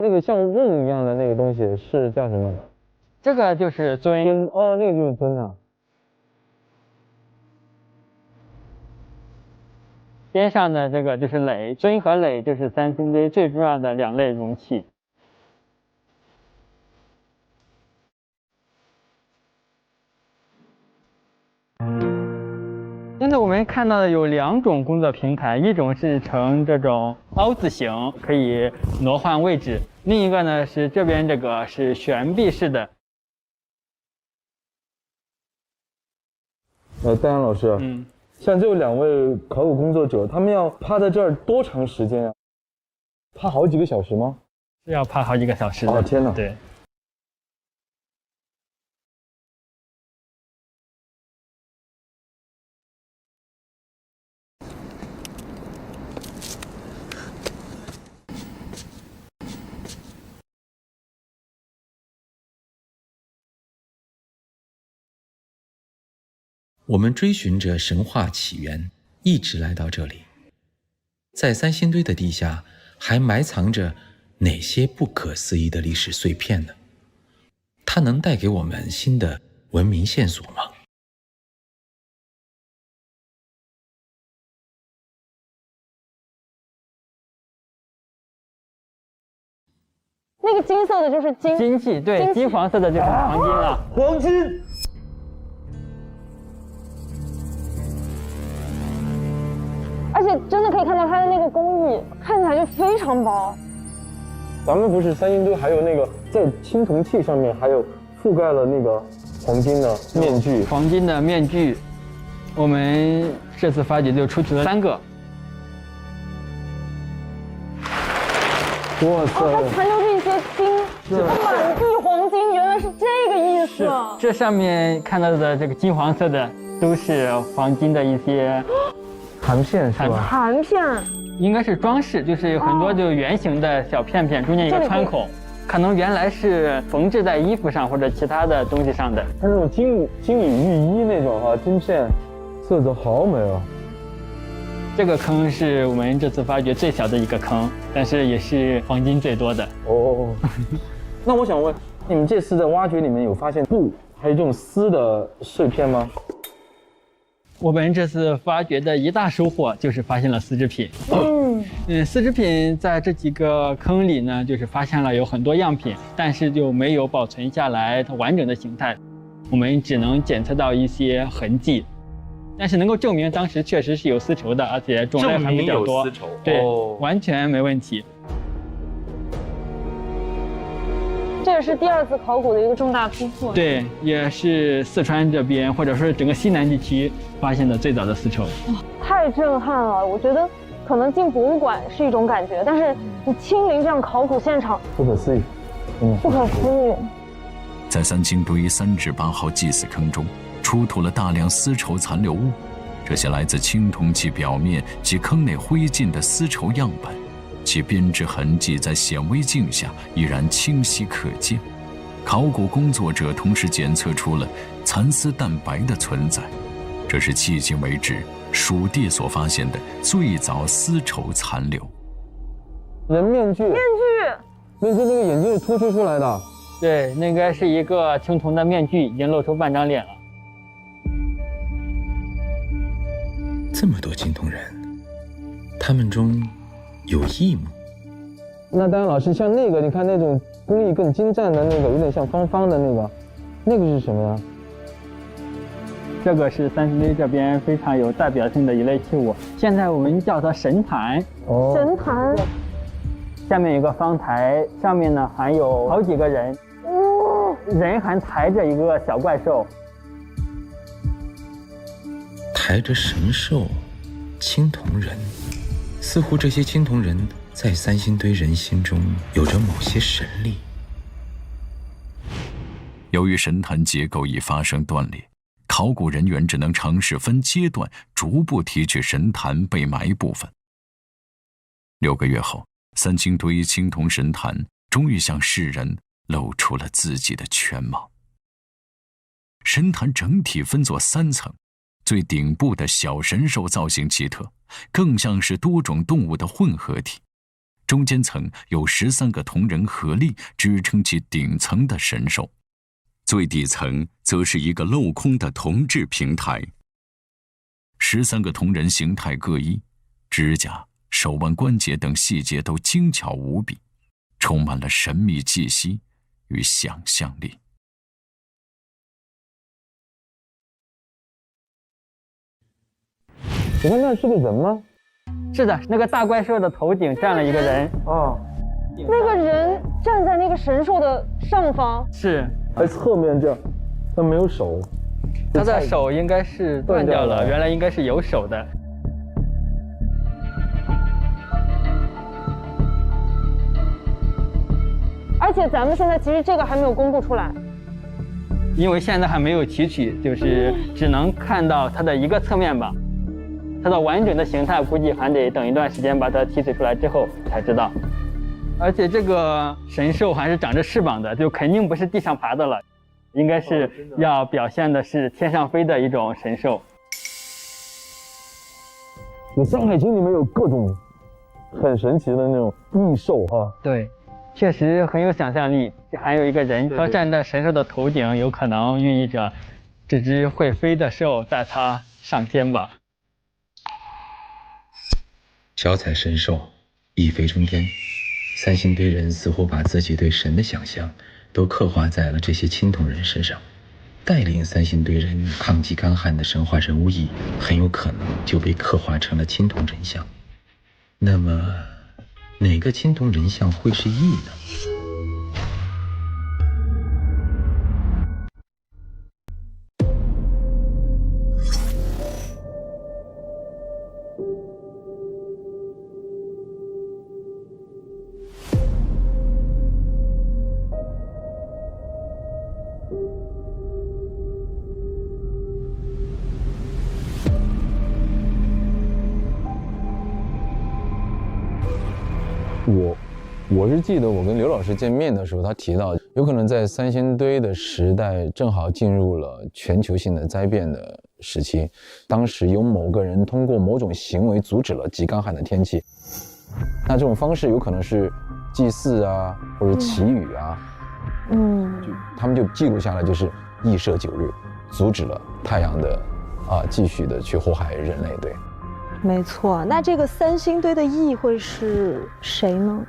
那个像瓮一样的那个东西是叫什么？这个就是尊哦，那个就是尊啊。边上的这个就是垒，尊和垒就是三星堆最重要的2类容器。现在我们看到的有2种工作平台，一种是呈这种凹字形，可以挪换位置；另一个呢是这边这个是悬臂式的。戴安老师，像这2位考古工作者，他们要趴在这儿多长时间啊？趴好几个小时吗？是要趴好几个小时的。哦，天哪！对。我们追寻着神话起源，一直来到这里。在三星堆的地下，还埋藏着哪些不可思议的历史碎片呢？它能带给我们新的文明线索吗？那个金色的就是金器，对，金黄色的就是黄金了。黄金。而且真的可以看到它的那个工艺，看起来就非常薄。咱们不是三星堆还有那个在青铜器上面还有覆盖了那个黄金的面具，黄金的面具，我们这次发掘就出土了3个。哇塞！它残留着一些金，满地黄金，原来是这个意思。这上面看到的这个金黄色的都是黄金的一些盘片是吧？盘片应该是装饰，就是有很多就圆形的小片片，中间有个穿孔，可能原来是缝制在衣服上或者其他的东西上的。它那种金缕玉衣那种哈，金片，色泽好美啊！这个坑是我们这次发掘最小的一个坑，但是也是黄金最多的。哦，那我想问，你们这次的挖掘里面有发现布还有这种丝的碎片吗？我们这次发掘的一大收获就是发现了丝织品。丝织品在这几个坑里呢，就是发现了有很多样品，但是就没有保存下来它完整的形态，我们只能检测到一些痕迹。但是能够证明当时确实是有丝绸的，而且种类还比较多。丝绸，对，完全没问题。这也是第2次考古的一个重大突破。对，也是四川这边或者说整个西南地区发现的最早的丝绸。太震撼了！我觉得可能进博物馆是一种感觉，但是你亲临这样考古现场，不可思议，不可思议。在三星堆3至8号祭祀坑中，出土了大量丝绸残留物，这些来自青铜器表面及坑内灰烬的丝绸样本，其编织痕迹在显微镜下依然清晰可见。考古工作者同时检测出了蚕丝蛋白的存在，这是迄今为止蜀地所发现的最早丝绸残留。人面具，那个眼睛是突出出来的。对，那个是一个青铜的面具，已经露出半张脸了。这么多青铜人，他们中有异吗？那当然，老师，像那个，你看那种工艺更精湛的那个，有点像方方的那个是什么呀？这个是三星堆这边非常有代表性的一类器物，现在我们叫它神坛。哦，神坛。下面有个方台，上面呢还有好几个人，人还抬着一个小怪兽。抬着神兽，青铜人，似乎这些青铜人在三星堆人心中有着某些神力。由于神坛结构已发生断裂，考古人员只能尝试分阶段逐步提取神坛被埋部分。6个月后，三星堆青铜神坛终于向世人露出了自己的全貌。神坛整体分作3层，最顶部的小神兽造型奇特，更像是多种动物的混合体。中间层有13个铜人合力支撑起顶层的神兽，最底层则是一个镂空的铜制平台。13个铜人形态各异，指甲、手腕关节等细节都精巧无比，充满了神秘气息与想象力。你看那是个人吗？是的，那个大怪兽的头顶站了一个人。啊，那个人站在那个神兽的上方，是，在侧面这样，他没有手，他的手应该是断掉了，原来应该是有手的。而且咱们现在其实这个还没有公布出来，因为现在还没有提取，就是只能看到它的一个侧面吧。它的完整的形态估计还得等一段时间把它提取出来之后才知道。而且这个神兽还是长着翅膀的，就肯定不是地上爬的了，应该是要表现的是天上飞的一种神兽。《山海经》里面有各种很神奇的那种异兽哈。对，确实很有想象力。还有一个人，他站在神兽的头顶，有可能寓意着这只会飞的兽带他上天吧。脚踩神兽，一飞冲天，三星堆人似乎把自己对神的想象都刻画在了这些青铜人身上。带领三星堆人抗击干旱的神话人物羿，很有可能就被刻画成了青铜人像。那么，哪个青铜人像会是羿呢？我是记得我跟刘老师见面的时候，他提到有可能在三星堆的时代正好进入了全球性的灾变的时期，当时有某个人通过某种行为阻止了极干旱的天气，那这种方式有可能是祭祀啊，或者祈雨啊，他们就记录下来，就是羿射9日，阻止了太阳的继续的去祸害人类。对，没错。那这个三星堆的羿会是谁呢？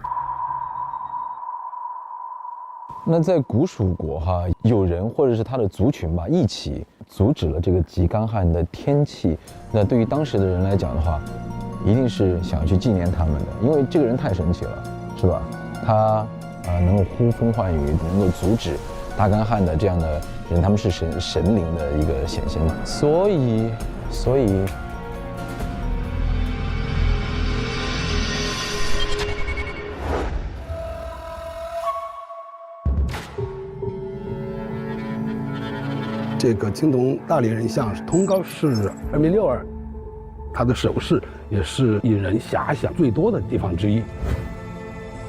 那在古蜀国哈，有人或者是他的族群吧，一起阻止了这个极干旱的天气。那对于当时的人来讲的话，一定是想要去纪念他们的，因为这个人太神奇了，是吧？他能够呼风唤雨，能够阻止大干旱的这样的人，他们是神灵的一个显现嘛。所以。这个青铜大力人像通高是2.62米，他的手势也是引人遐想最多的地方之一。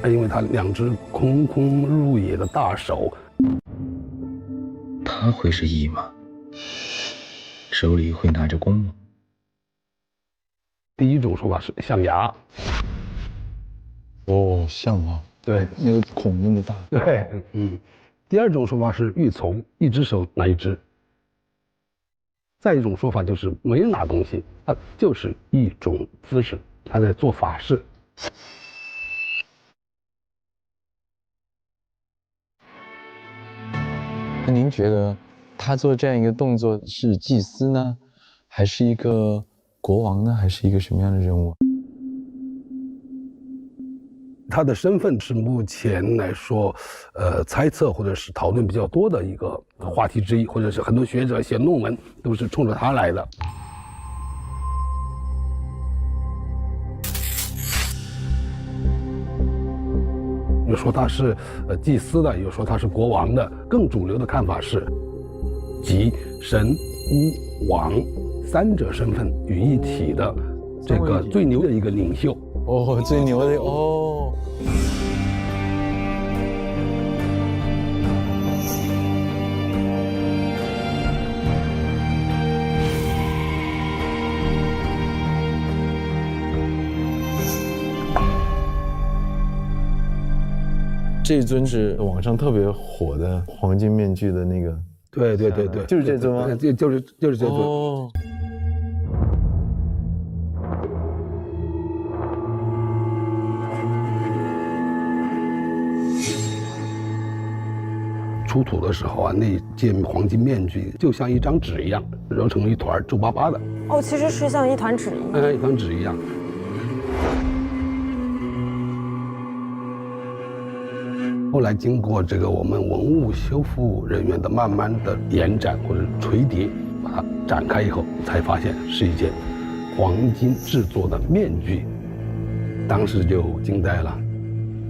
因为他2只空空如也的大手。他会是羿吗？手里会拿着弓吗？第一种说法是象牙。哦，象啊，对，那个孔那么大。对，第二种说法是玉琮，一只手拿一只。再一种说法就是没拿东西，它就是一种姿势，他在做法事。那您觉得他做这样一个动作是祭司呢，还是一个国王呢，还是一个什么样的人物？他的身份是目前来说，猜测或者是讨论比较多的一个话题之一，或者是很多学者写论文都是冲着他来的。有说他是祭司的，有说他是国王的，更主流的看法是集神、巫、王3者身份于一体的这个最牛的一个领袖。哦，最牛的哦。这尊是网上特别火的黄金面具的那个。对，就是这尊吗？就是这尊。哦。出土的时候啊，那件黄金面具就像一张纸一样，揉成一团皱巴巴的。哦，其实是像一团纸一样。一团纸一样。后来经过这个我们文物修复人员的慢慢的延展或者锤叠，把它展开以后，才发现是一件黄金制作的面具，当时就惊呆了。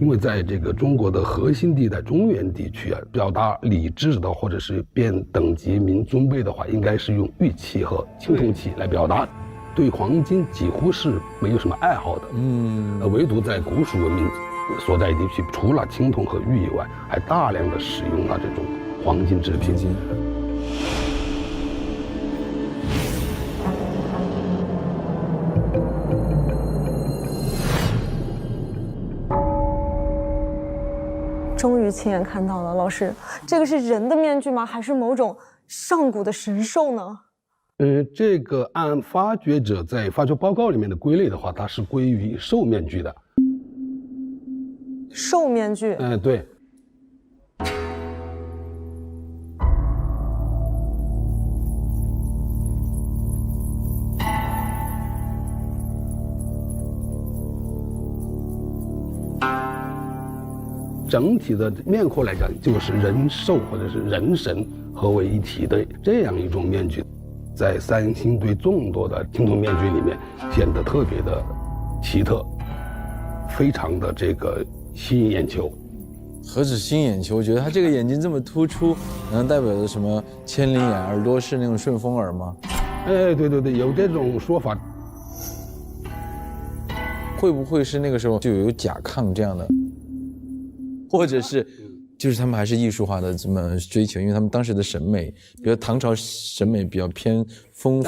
因为在这个中国的核心地带中原地区啊，表达礼制的或者是变等级民尊卑的话，应该是用玉器和青铜器来表达，对黄金几乎是没有什么爱好的。唯独在古蜀文明所在地区，除了青铜和玉以外，还大量的使用了这种黄金制品。终于亲眼看到了，老师，这个是人的面具吗？还是某种上古的神兽呢？这个按发掘者在发掘报告里面的归类的话，它是归于兽面具的。兽面具？对。整体的面廓来讲，就是人兽或者是人神合为一体的这样一种面具，在三星堆众多的青铜面具里面显得特别的奇特，非常的这个吸引眼球。何止吸引眼球，我觉得他这个眼睛这么突出，能代表着什么千里眼、耳朵是那种顺风耳吗？对，有这种说法。会不会是那个时候就有甲亢这样的？或者是，就是他们还是艺术化的这么追求，因为他们当时的审美，比如唐朝审美比较偏丰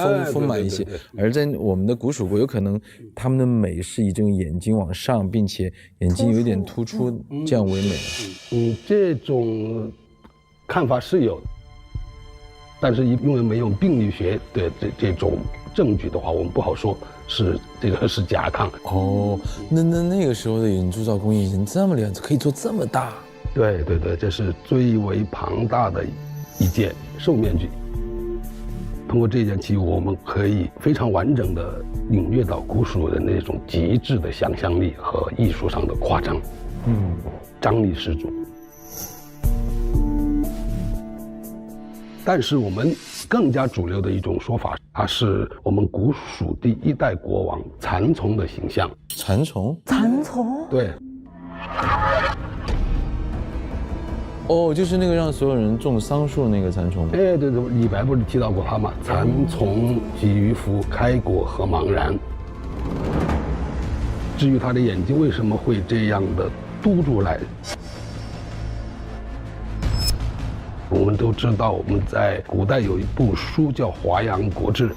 满一些，而在我们的古蜀国，有可能他们的美是以这种眼睛往上，并且眼睛有点突出这样为美的。这种看法是有，但是因为没有病理学的这种证据的话，我们不好说是这个是甲亢。哦，那个时候的眼铸造工艺已经这么厉害，可以做这么大。对，这是最为庞大的一件兽面具。通过这件器物，我们可以非常完整的领略到古蜀人那种极致的想象力和艺术上的夸张，张力十足。但是我们更加主流的一种说法，它是我们古蜀第一代国王蚕丛的形象。蚕丛？对。哦，就是那个让所有人种桑树那个蚕丛。对，李白不是提到过他吗？蚕丛及鱼凫，开果何茫然。至于他的眼睛为什么会这样的嘟出来，我们都知道，我们在古代有一部书叫《华阳国志》，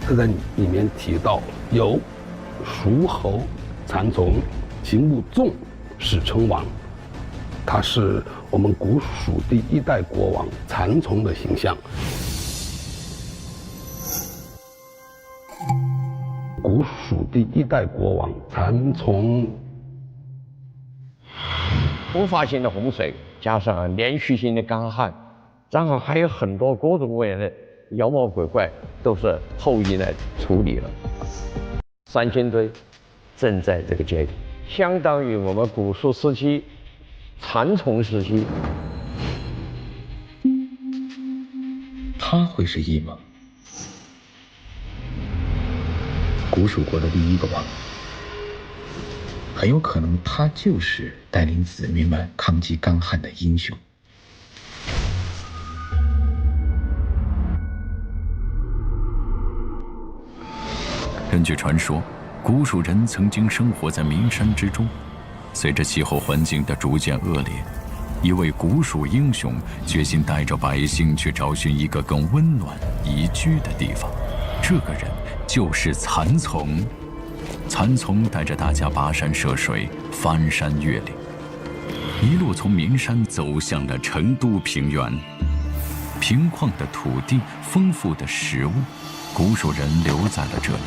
它在里面提到有蜀侯蚕丛，其目纵，史称王。他是我们古蜀第一代国王蚕丛的形象。古蜀第一代国王蚕丛。突发性的洪水加上连续性的干旱，然后还有很多各种各样的妖魔鬼怪，都是后羿来处理了。三星堆正在这个阶段，相当于我们古蜀时期蚕丛时期。他会是羿吗？古蜀国的第一个王，很有可能他就是带领子民们抗击干旱的英雄。根据传说，古蜀人曾经生活在名山之中，随着气候环境的逐渐恶劣，一位古蜀英雄决心带着百姓去找寻一个更温暖宜居的地方。这个人就是蚕丛。蚕丛带着大家跋山涉水，翻山越岭。一路从岷山走向了成都平原。平旷的土地，丰富的食物，古蜀人留在了这里，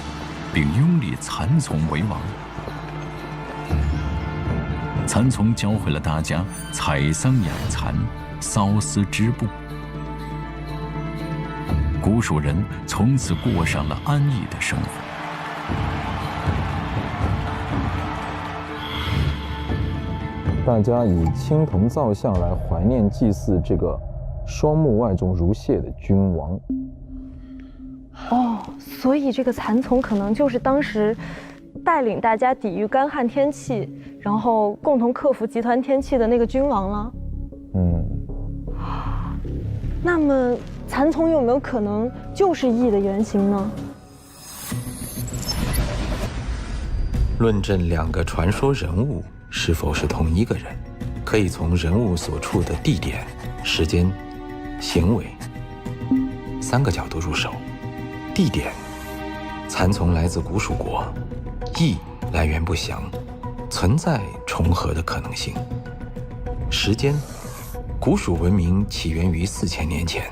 并拥立蚕丛为王。蚕丛教会了大家采桑养蚕、缫丝织布。古蜀人从此过上了安逸的生活。大家以青铜造像来怀念祭祀这个双目外重如蟹的君王。哦，所以这个蚕丛可能就是当时带领大家抵御干旱天气，然后共同克服极端天气的那个君王了。那么蚕丛有没有可能就是羿的原型呢？论证两个传说人物是否是同一个人，可以从人物所处的地点、时间、行为3个角度入手。地点，蚕丛来自古蜀国，羿来源不详，存在重合的可能性。时间，古蜀文明起源于4000年前，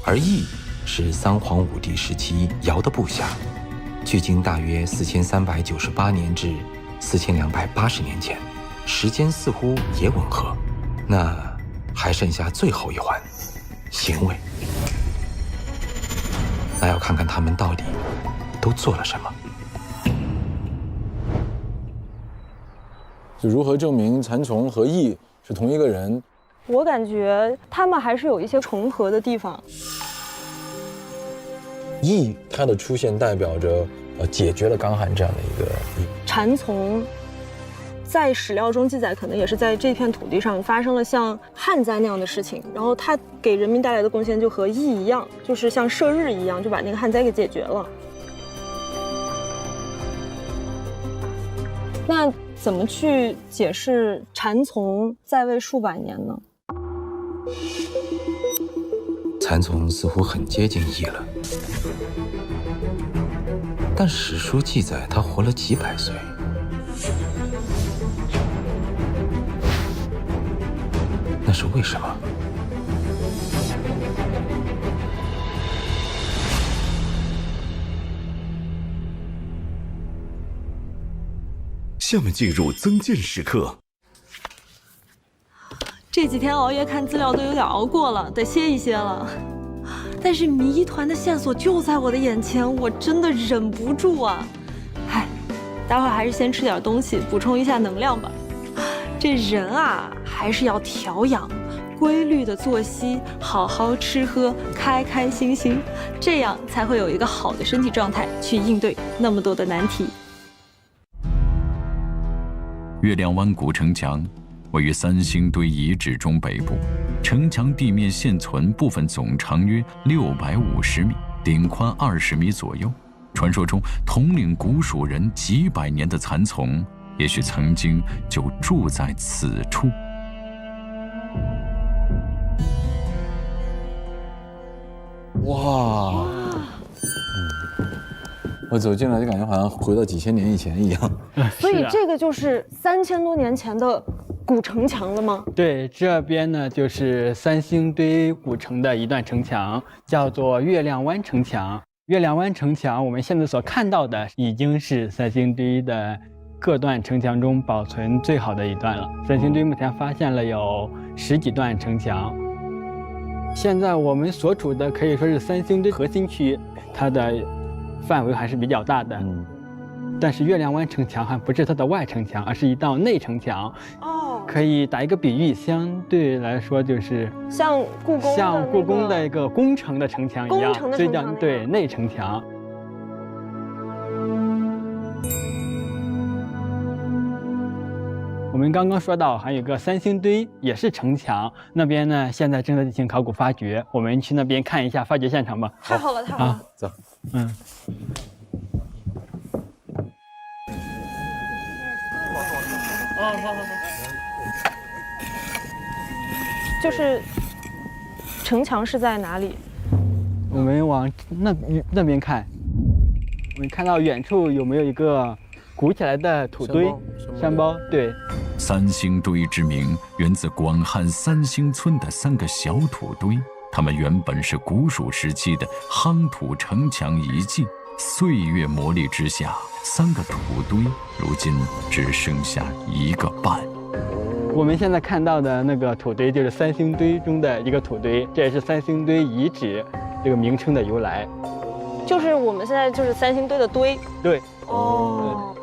而羿是三皇五帝时期尧的部下，距今大约4398年至4280年前，时间似乎也吻合。那还剩下最后一环，行为。那要看看他们到底都做了什么。就如何证明蚕丛和羿是同一个人？我感觉他们还是有一些重合的地方。羿它的出现代表着解决了干旱这样的一个蚕丛在史料中记载，可能也是在这片土地上发生了像旱灾那样的事情，然后它给人民带来的贡献就和羿一样，就是像射日一样，就把那个旱灾给解决了。那怎么去解释蚕丛在位数百年呢？蚕丛似乎很接近羿了，但史书记载他活了几百岁。那是为什么？下面进入增建时刻。这几天熬夜看资料都有点熬过了，得歇一歇了。但是谜一团的线索就在我的眼前，我真的忍不住啊！唉，待会儿还是先吃点东西补充一下能量吧。这人啊，还是要调养，规律的作息，好好吃喝，开开心心，这样才会有一个好的身体状态去应对那么多的难题。月亮湾古城墙位于三星堆遗址中北部，城墙地面现存部分总长约650米，顶宽20米左右。传说中，统领古蜀人几百年的蚕丛，也许曾经就住在此处。哇！我走进来就感觉好像回到几千年以前一样。所以这个就是3000多年前的古城墙了吗？对，这边呢就是三星堆古城的一段城墙，叫做月亮湾城墙。月亮湾城墙，我们现在所看到的已经是三星堆的各段城墙中保存最好的一段了。三星堆目前发现了有10几段城墙。现在我们所处的可以说是三星堆核心区，它的范围还是比较大的。但是月亮湾城墙还不是它的外城墙，而是一道内城墙。可以打一个比喻，相对来说就是像故宫的一个宫城的城墙一样，所以叫对内城墙。我们刚刚说到还有个三星堆也是城墙，那边呢现在正在进行考古发掘，我们去那边看一下发掘现场吧。太好了，太好了，走。好。就是城墙是在哪里？我们往那边看，我们看到远处有没有一个鼓起来的土堆山包？对，三星堆之名源自广汉三星村的3个小土堆，它们原本是古蜀时期的夯土城墙遗迹，岁月磨砺之下，3个土堆如今只剩下1个半。我们现在看到的那个土堆就是三星堆中的一个土堆，这也是三星堆遗址这个名称的由来。就是我们现在就是三星堆的堆。对。哦。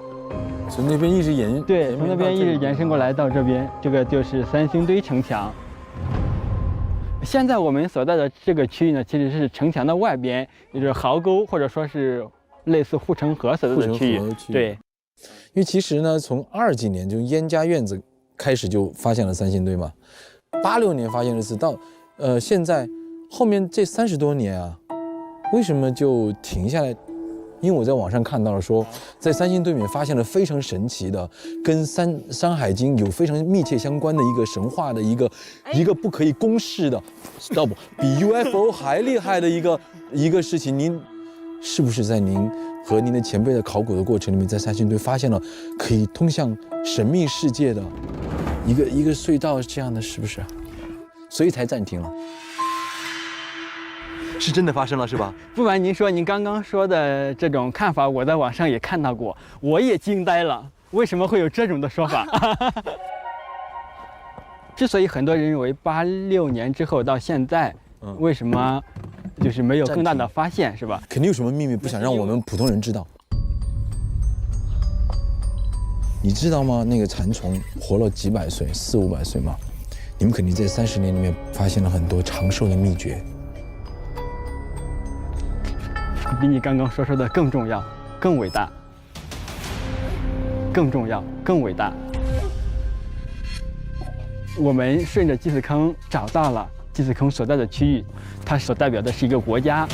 从那边一直延对，从那边一直延伸过来到这边，这个就是三星堆城墙。现在我们所在的这个区域呢，其实是城墙的外边，也就是壕沟或者说是类似护城河所在的区域。对，因为其实呢，从20几年就燕家院子开始就发现了三星堆嘛，86年发现了一次，到现在后面这30多年啊，为什么就停下来？因为我在网上看到了说，在三星堆里面发现了非常神奇的，跟《山海经》有非常密切相关的一个神话的一个不可以公示的，比 UFO 还厉害的一个事情。您是不是在您和您的前辈的考古的过程里面，在三星堆发现了可以通向神秘世界的一个隧道这样的，是不是？所以才暂停了。是真的发生了是吧？不瞒您说，您刚刚说的这种看法，我在网上也看到过，我也惊呆了。为什么会有这种的说法？之所以很多人认为86年之后到现在，为什么就是没有更大的发现，是吧？肯定有什么秘密不想让我们普通人知道。你知道吗？那个蚕虫活了几百岁，400、500岁吗？你们肯定在30年里面发现了很多长寿的秘诀。比你刚刚说的更重要，更伟大，更重要，更伟大。我们顺着祭祀坑找到了祭祀坑所在的区域，它所代表的是一个国家，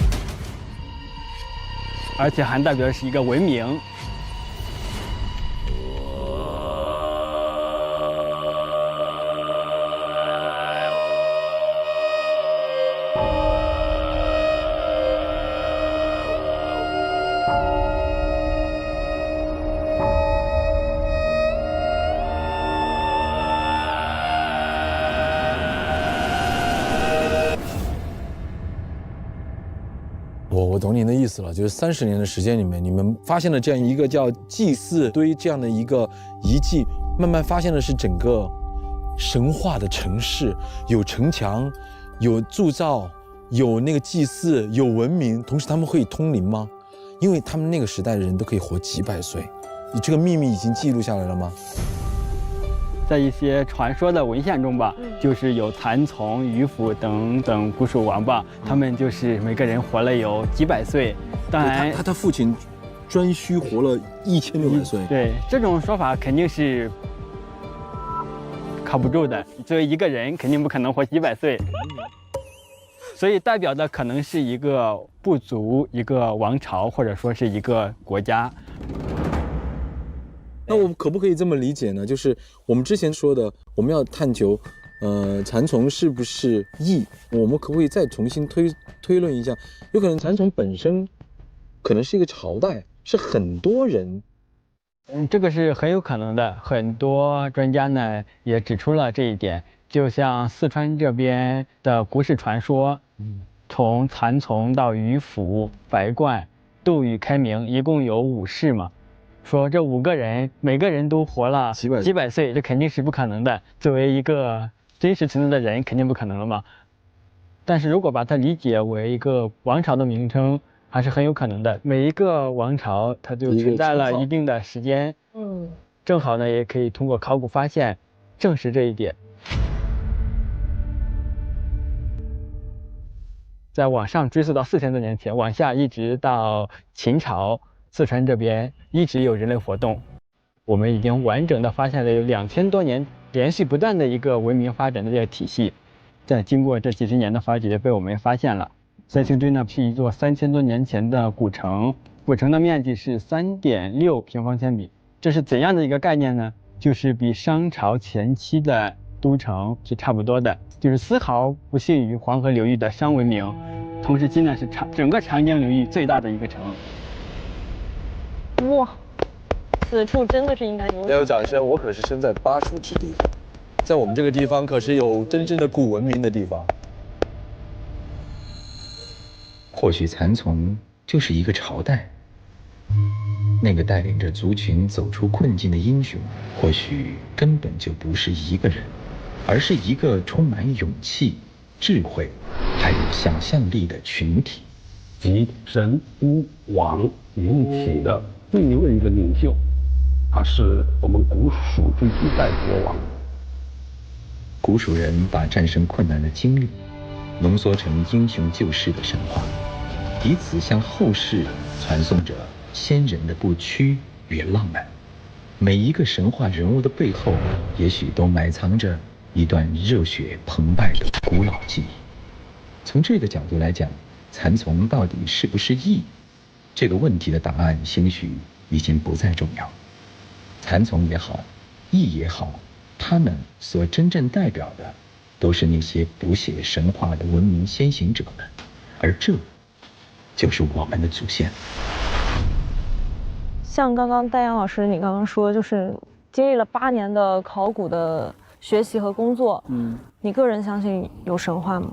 而且还代表的是一个文明。我懂你的意思了，就是30年的时间里面，你们发现了这样一个叫祭祀堆这样的一个遗迹，慢慢发现的是整个神话的城市，有城墙，有铸造，有那个祭祀，有文明，同时他们会通灵吗？因为他们那个时代的人都可以活几百岁，你这个秘密已经记录下来了吗？在一些传说的文献中吧，就是有蚕丛、鱼凫等等古蜀王吧，他们就是每个人活了有几百岁。当然，他父亲颛顼活了1600岁。对，这种说法肯定是靠不住的。作为一个人，肯定不可能活几百岁，所以代表的可能是一个部族、一个王朝，或者说是一个国家。那我们可不可以这么理解呢？就是我们之前说的，我们要探究，蚕丛是不是异？我们可不可以再重新推论一下？有可能蚕丛本身可能是一个朝代，是很多人。这个是很有可能的。很多专家呢也指出了这一点。就像四川这边的古史传说，从蚕丛到鱼凫、白鹳、杜宇、开明，一共有5世嘛。说这5个人每个人都活了几百岁，这肯定是不可能的。作为一个真实存在的人，肯定不可能了嘛。但是如果把它理解为一个王朝的名称，还是很有可能的。每一个王朝它就存在了一定的时间，正好呢也可以通过考古发现证实这一点。再往上追溯到4000多年前，往下一直到秦朝。四川这边一直有人类活动，我们已经完整的发现了有2000多年连续不断的一个文明发展的这个体系，在经过这几十年的发掘被我们发现了。三星堆呢是一座3000多年前的古城，古城的面积是3.6平方千米。这是怎样的一个概念呢？就是比商朝前期的都城是差不多的，就是丝毫不逊于黄河流域的商文明，同时期呢是整个长江流域最大的一个城。哇，此处真的是应该有要有掌声，我可是身在巴蜀之地，在我们这个地方可是有真正的古文明的地方。或许蚕丛就是一个朝代，那个带领着族群走出困境的英雄，或许根本就不是一个人，而是一个充满勇气、智慧，还有想象力的群体。集神、巫、王于一体的最牛的一个领袖，他是我们古蜀第一代国王。古蜀人把战胜困难的经历浓缩成英雄救世的神话，以此向后世传颂着先人的不屈与浪漫。每一个神话人物的背后，也许都埋藏着一段热血澎湃的古老记忆。从这个角度来讲，蚕丛到底是不是义？这个问题的答案兴许已经不再重要。蚕丛也好，义也好，他们所真正代表的，都是那些不屑神话的文明先行者们，而这，就是我们的祖先。像刚刚戴阳老师，你刚刚说，就是经历了8年的考古的学习和工作，你个人相信有神话吗？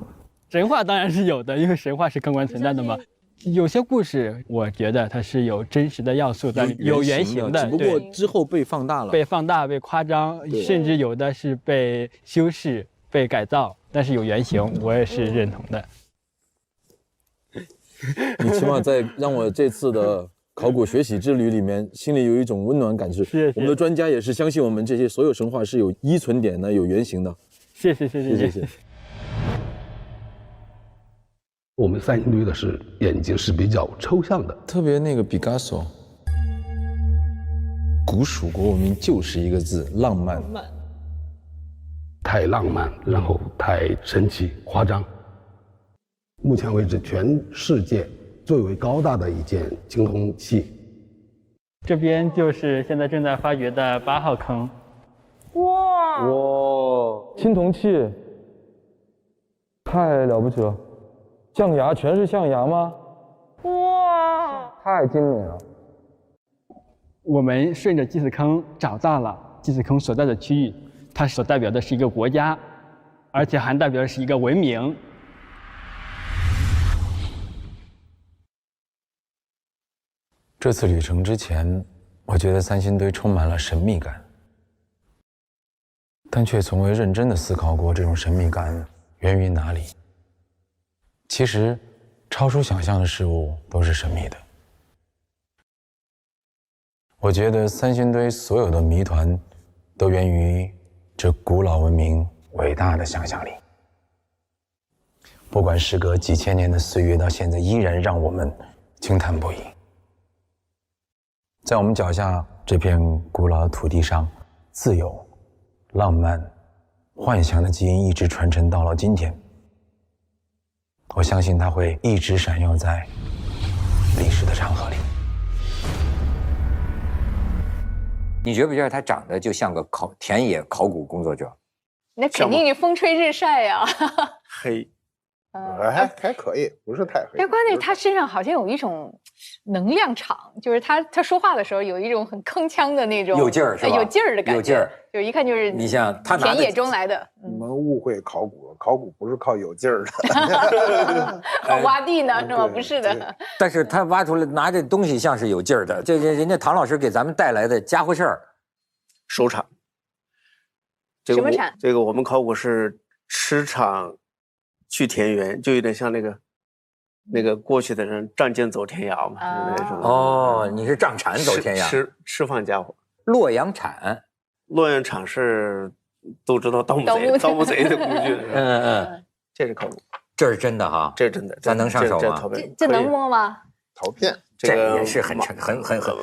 神话当然是有的，因为神话是客观存在的嘛。有些故事，我觉得它是有真实的要素在里面，有原型的，只不过之后被放大了，被放大、被夸张，甚至有的是被修饰、被改造，但是有原型，我也是认同的。你起码在让我这次的考古学习之旅里面，心里有一种温暖感觉。是我们的专家也是相信我们这些所有神话是有依存点的，有原型的。谢谢。我们三星堆的是眼睛是比较抽象的，特别那个毕加索，古蜀国文明就是一个字，浪漫。太浪漫，然后太神奇、夸张。目前为止，全世界最为高大的一件青铜器。这边就是现在正在发掘的8号坑。哇，青铜器，太了不起了！象牙全是象牙吗？哇，太精美了！我们顺着祭祀坑找到了祭祀坑所在的区域，它所代表的是一个国家，而且还代表的是一个文明。这次旅程之前，我觉得三星堆充满了神秘感，但却从未认真的思考过这种神秘感源于哪里。其实，超出想象的事物都是神秘的。我觉得三星堆所有的谜团，都源于这古老文明伟大的想象力。不管时隔几千年的岁月，到现在依然让我们惊叹不已。在我们脚下这片古老的土地上，自由、浪漫、幻想的基因一直传承到了今天。我相信它会一直闪耀在历史的长河里。你觉不觉得他长得就像个田野考古工作者？那肯定是风吹日晒呀。黑，还可以，不是太黑。但关键他身上好像有一种能量场，就是他说话的时候有一种很铿锵的那种有劲儿，是吧？有劲儿的感觉，有劲儿，就一看就是你像他田野中来的。你们误会考古，考古不是靠有劲儿的，靠挖地呢是吗？不是的。但是他挖出来拿这东西像是有劲儿的，这人家唐老师给咱们带来的家伙事儿。收场。什么产？这个我们考古是吃场去田园，就有点像那个过去的人仗剑走天涯嘛，那种。哦，你是仗产走天涯，吃饭家伙。洛阳铲，洛阳铲是都知道盗墓贼的工具。这是考古，这是真的哈，这是真的，咱能上手吗？这能摸吗？陶片，这个也是很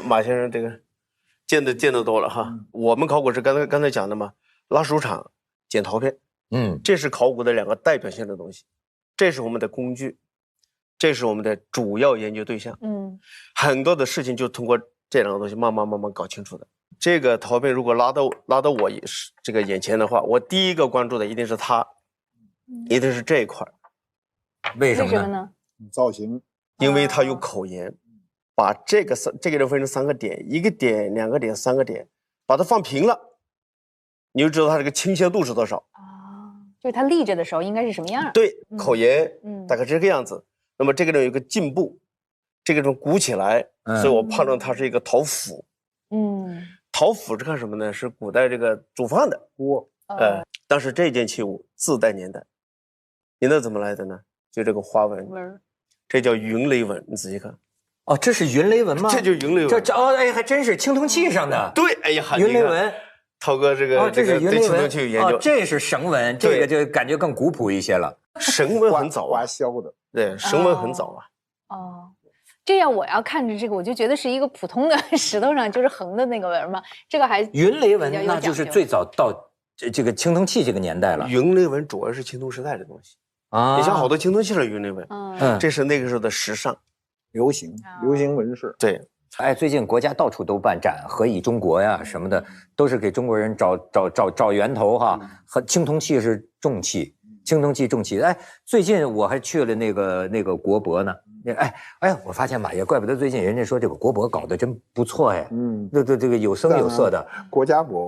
马先生这个见得多了哈。我们考古是刚才讲的嘛，拉鼠场捡陶片，这是考古的2个代表性的东西，这是我们的工具，这是我们的主要研究对象，很多的事情就通过这2个东西慢慢搞清楚的。这个陶片如果拉到我这个眼前的话，我第一个关注的一定是它，一定是这一块。为什么呢？造型，因为它有口沿，把这个人分成3个点，1个点、2个点、3个点，把它放平了，你就知道它这个倾斜度是多少。就是它立着的时候应该是什么样？对，口沿，大概这个样子。那么这个人有一个颈部，这个人鼓起来，所以我判断它是一个陶釜。陶釜是干什么呢？是古代这个煮饭的锅。但是这件器物自带年代，年代怎么来的呢？就这个花纹，这叫云雷纹，你仔细看。哦，这是云雷纹吗？这就是云雷纹。哎，还真是青铜器上的。对，哎呀，云雷纹。涛哥，这个这是云雷纹。对青铜器有研究。这是绳纹，这个就感觉更古朴一些了。绳纹很早刮削的。对，绳纹很早啊。这样我要看着这个，我就觉得是一个普通的石头上就是横的那个纹嘛。这个还云雷纹，那就是最早到这个青铜器这个年代了。云雷纹主要是青铜时代的东西啊。你像好多青铜器上云雷纹，这是那个时候的时尚。流行纹饰。对，哎，最近国家到处都办展，何以中国呀什么的，都是给中国人找源头哈。和青铜器是重器，青铜器重器。哎，最近我还去了那个国博呢。哎，我发现马爷，怪不得最近人家说这个国博搞得真不错哎。这个有声有色的国家博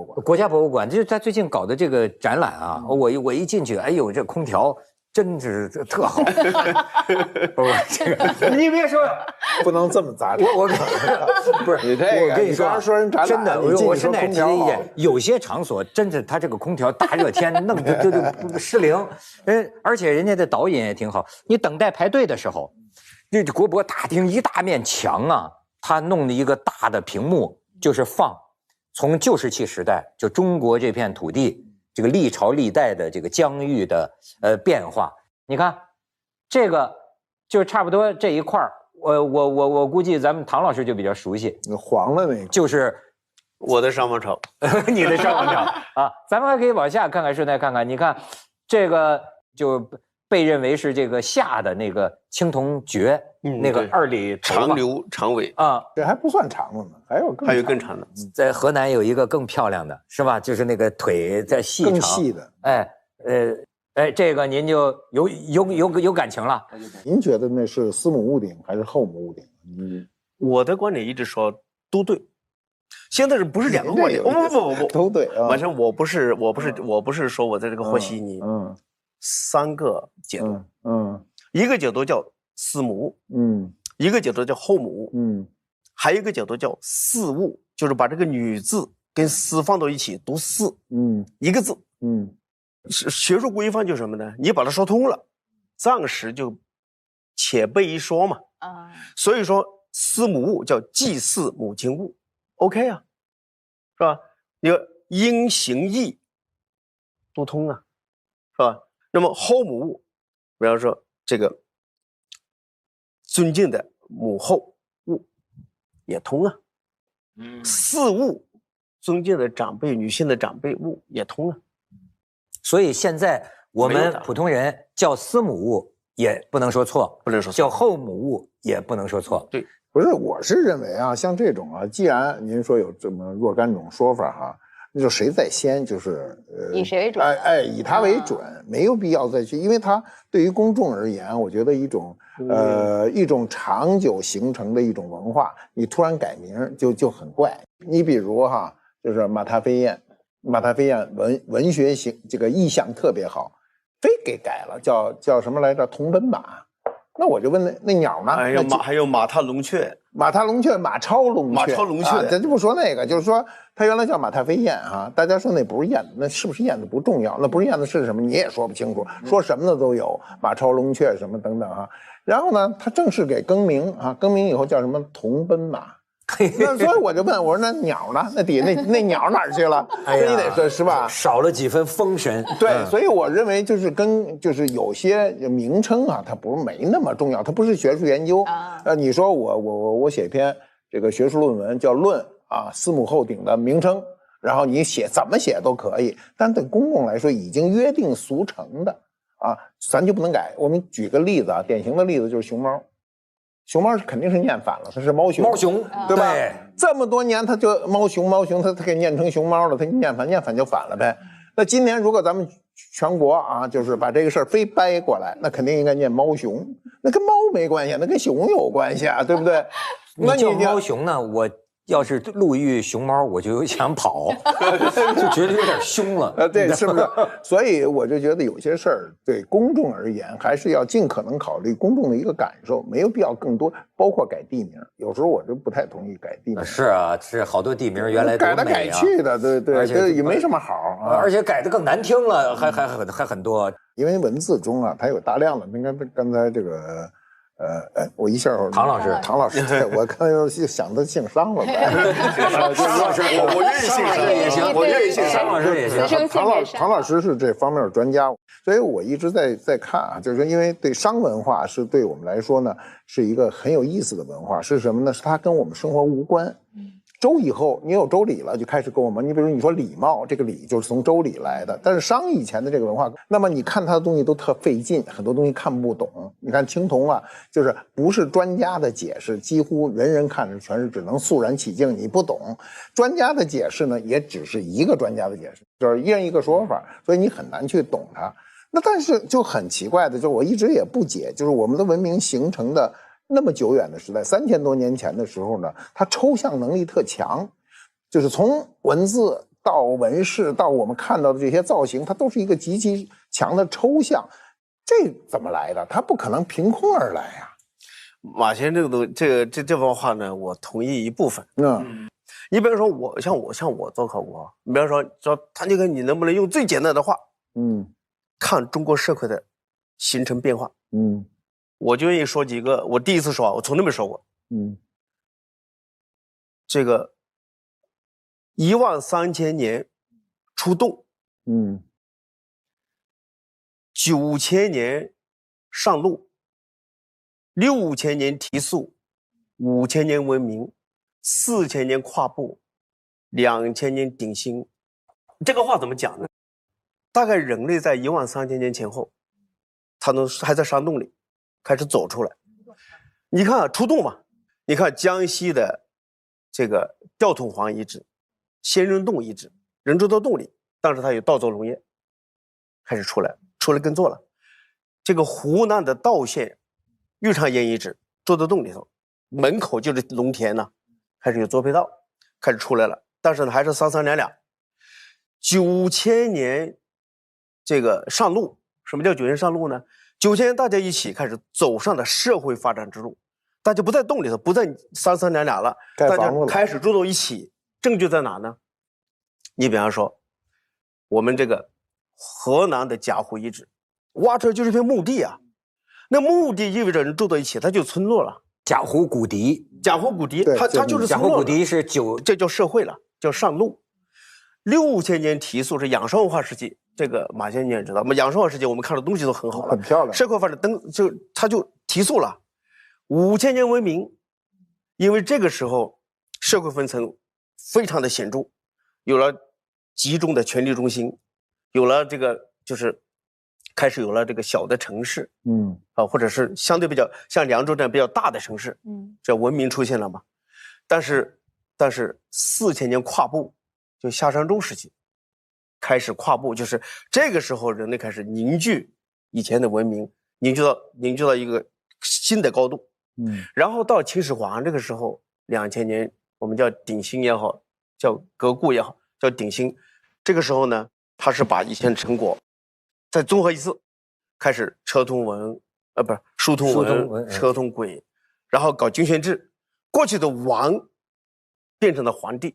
物馆，就是在最近搞的这个展览啊。我一进去，哎呦，这空调。真是特好，这个你别说，不能这么砸。我不是你这个，我跟你说，说人展览真的，我现在提意见，有些场所真的，它这个空调大热天弄就失灵，而且人家的导引也挺好。你等待排队的时候，这国博大厅一大面墙啊，他弄了一个大的屏幕，就是放从旧石器时代，就中国这片土地。这个历朝历代的这个疆域的变化，你看，这个就差不多这一块儿，我估计咱们唐老师就比较熟悉，黄的那个就是我的上王朝，你的上王朝啊，咱们还可以往下看看，顺带看看，你看这个就被认为是这个夏的那个青铜爵，那个2里长流长尾啊，这还不算长的呢，还有更长的，在河南有一个更漂亮的，是吧？就是那个腿在细长，更细的，这个您就有感情了。您觉得那是司母戊鼎还是后母戊鼎？我的观点一直说都对，现在是不是2个观点？不，都对啊。完全我不是说我在这个和稀泥，3个解读，一个解读叫司母，一个解读叫后母，还有一个解读叫四物，就是把这个女字跟司放到一起读四，一个字，学术规范就是什么呢？你把它说通了，藏史就且备一说嘛，所以说司母戊叫祭祀母亲戊 ，OK 啊，是吧？你音形义都通啊，是吧？那么后母戊，比方说这个尊敬的母后戊也通啊，四戊尊敬的长辈女性的长辈戊也通啊。所以现在我们普通人叫司母戊也不能说错，不能说错，叫后母戊也不能说错。对，不是，我是认为啊，像这种啊，既然您说有这么若干种说法哈，那就谁在先，就是以谁为准？以他为准，没有必要再去，因为他对于公众而言，我觉得一种长久形成的一种文化，你突然改名就很怪。你比如哈，就是马踏飞燕。马踏飞燕文学型这个意象特别好，非给改了，叫什么来着？铜奔马。那我就问那鸟呢？还有马踏龙雀，马超龙雀，咱就不说那个，就是说它原来叫马踏飞燕啊。大家说那不是燕子，那是不是燕子不重要，那不是燕子是什么你也说不清楚，说什么的都有，马超龙雀什么等等啊。然后呢，它正式给更名啊，更名以后叫什么铜奔马。那所以我就问我说那鸟呢？那底下那鸟哪儿去了？你得说是吧？少了几分风神。对，所以我认为就是有些名称啊，它不是没那么重要，它不是学术研究。你说我写一篇这个学术论文叫论啊司母后鼎的名称，然后你写怎么写都可以，但对公共来说已经约定俗成的啊，咱就不能改。我们举个例子啊，典型的例子就是熊猫。熊猫肯定是念反了，它是猫熊，对吧？对，这么多年它就猫熊，它给念成熊猫了，它念反就反了呗。那今天如果咱们全国啊，就是把这个事儿非掰过来，那肯定应该念猫熊。那跟猫没关系，那跟熊有关系啊，对不对？那你叫猫熊呢，我要是路遇熊猫，我就想跑，就觉得有点凶了。对，是不是？所以我就觉得有些事儿对公众而言，还是要尽可能考虑公众的一个感受，没有必要更多，包括改地名。有时候我就不太同意改地名。是啊，是好多地名原来改来改去的，对对，而且也没什么好啊，而且改的更难听了，还很多。因为文字中啊，它有大量的，你看刚才这个。我一下唐老师，对，我刚才又想到姓商了。商老师，我愿意姓商也行，我愿意姓商老师也行。唐老师是这方面的专家，所以我一直在看啊，就是说，因为对商文化是对我们来说呢，是一个很有意思的文化，是什么呢？是它跟我们生活无关。周以后，你有周礼了，就开始跟我们。你比如你说礼貌，这个礼就是从周礼来的。但是商以前的这个文化，那么你看它的东西都特费劲，很多东西看不懂。你看青铜啊，就是不是专家的解释，几乎人人看着全是只能肃然起敬，你不懂。专家的解释呢，也只是一个专家的解释，就是一人一个说法，所以你很难去懂它。那但是就很奇怪的，就我一直也不解，就是我们的文明形成的那么久远的时代，3000多年前的时候呢，它抽象能力特强，就是从文字到纹饰到我们看到的这些造型，它都是一个极其强的抽象。这怎么来的？它不可能凭空而来呀。马先生这番话呢，我同意一部分。你比如说像我做考古，你比如说他就看你能不能用最简单的话，看中国社会的形成变化。我就愿意说几个，我第一次说，我从来没说过。这个13000年出洞，9000年上路，6000年提速，5000年文明，4000年跨步，2000年鼎新。这个话怎么讲呢？大概人类在13000年前后，他们还在山洞里开始走出来。你看啊，出洞嘛，你看江西的这个吊桶黄遗址、仙人洞遗址，人住到洞里，但是它有稻作农业开始出来耕作了。这个湖南的道县玉长岩遗址住到洞里头，门口就是农田呢，开始有作配稻开始出来了，但是呢还是三三两两。9000年这个上路，什么叫9000年上路呢？9000年大家一起开始走上了社会发展之路，大家不在洞里头，不在三三两两了，大家开始住到一起。证据在哪呢？你比方说，我们这个河南的贾湖遗址，挖出来就是一片墓地啊，那墓地意味着人住到一起，它就村落了。贾湖古敌，它就是贾湖古敌是这叫社会了，叫上路。6000年提速是仰韶文化时期，这个马先生你也知道，仰韶文化时期我们看的东西都很好了，很漂亮。社会发展它就提速了。5000年文明，因为这个时候社会分层非常的显著，有了集中的权力中心，有了这个就是开始有了这个小的城市，或者是相对比较像凉州这样比较大的城市，这文明出现了嘛。但是4000年跨步，就夏商周时期开始跨步，就是这个时候人类开始凝聚以前的文明，凝聚到一个新的高度。然后到秦始皇这个时候，2000年我们叫鼎新也好，叫革故也好，叫鼎新。这个时候呢，他是把以前的成果再综合一次，开始车通文，不是书通文，车通轨，然后搞君权制，过去的王变成了皇帝，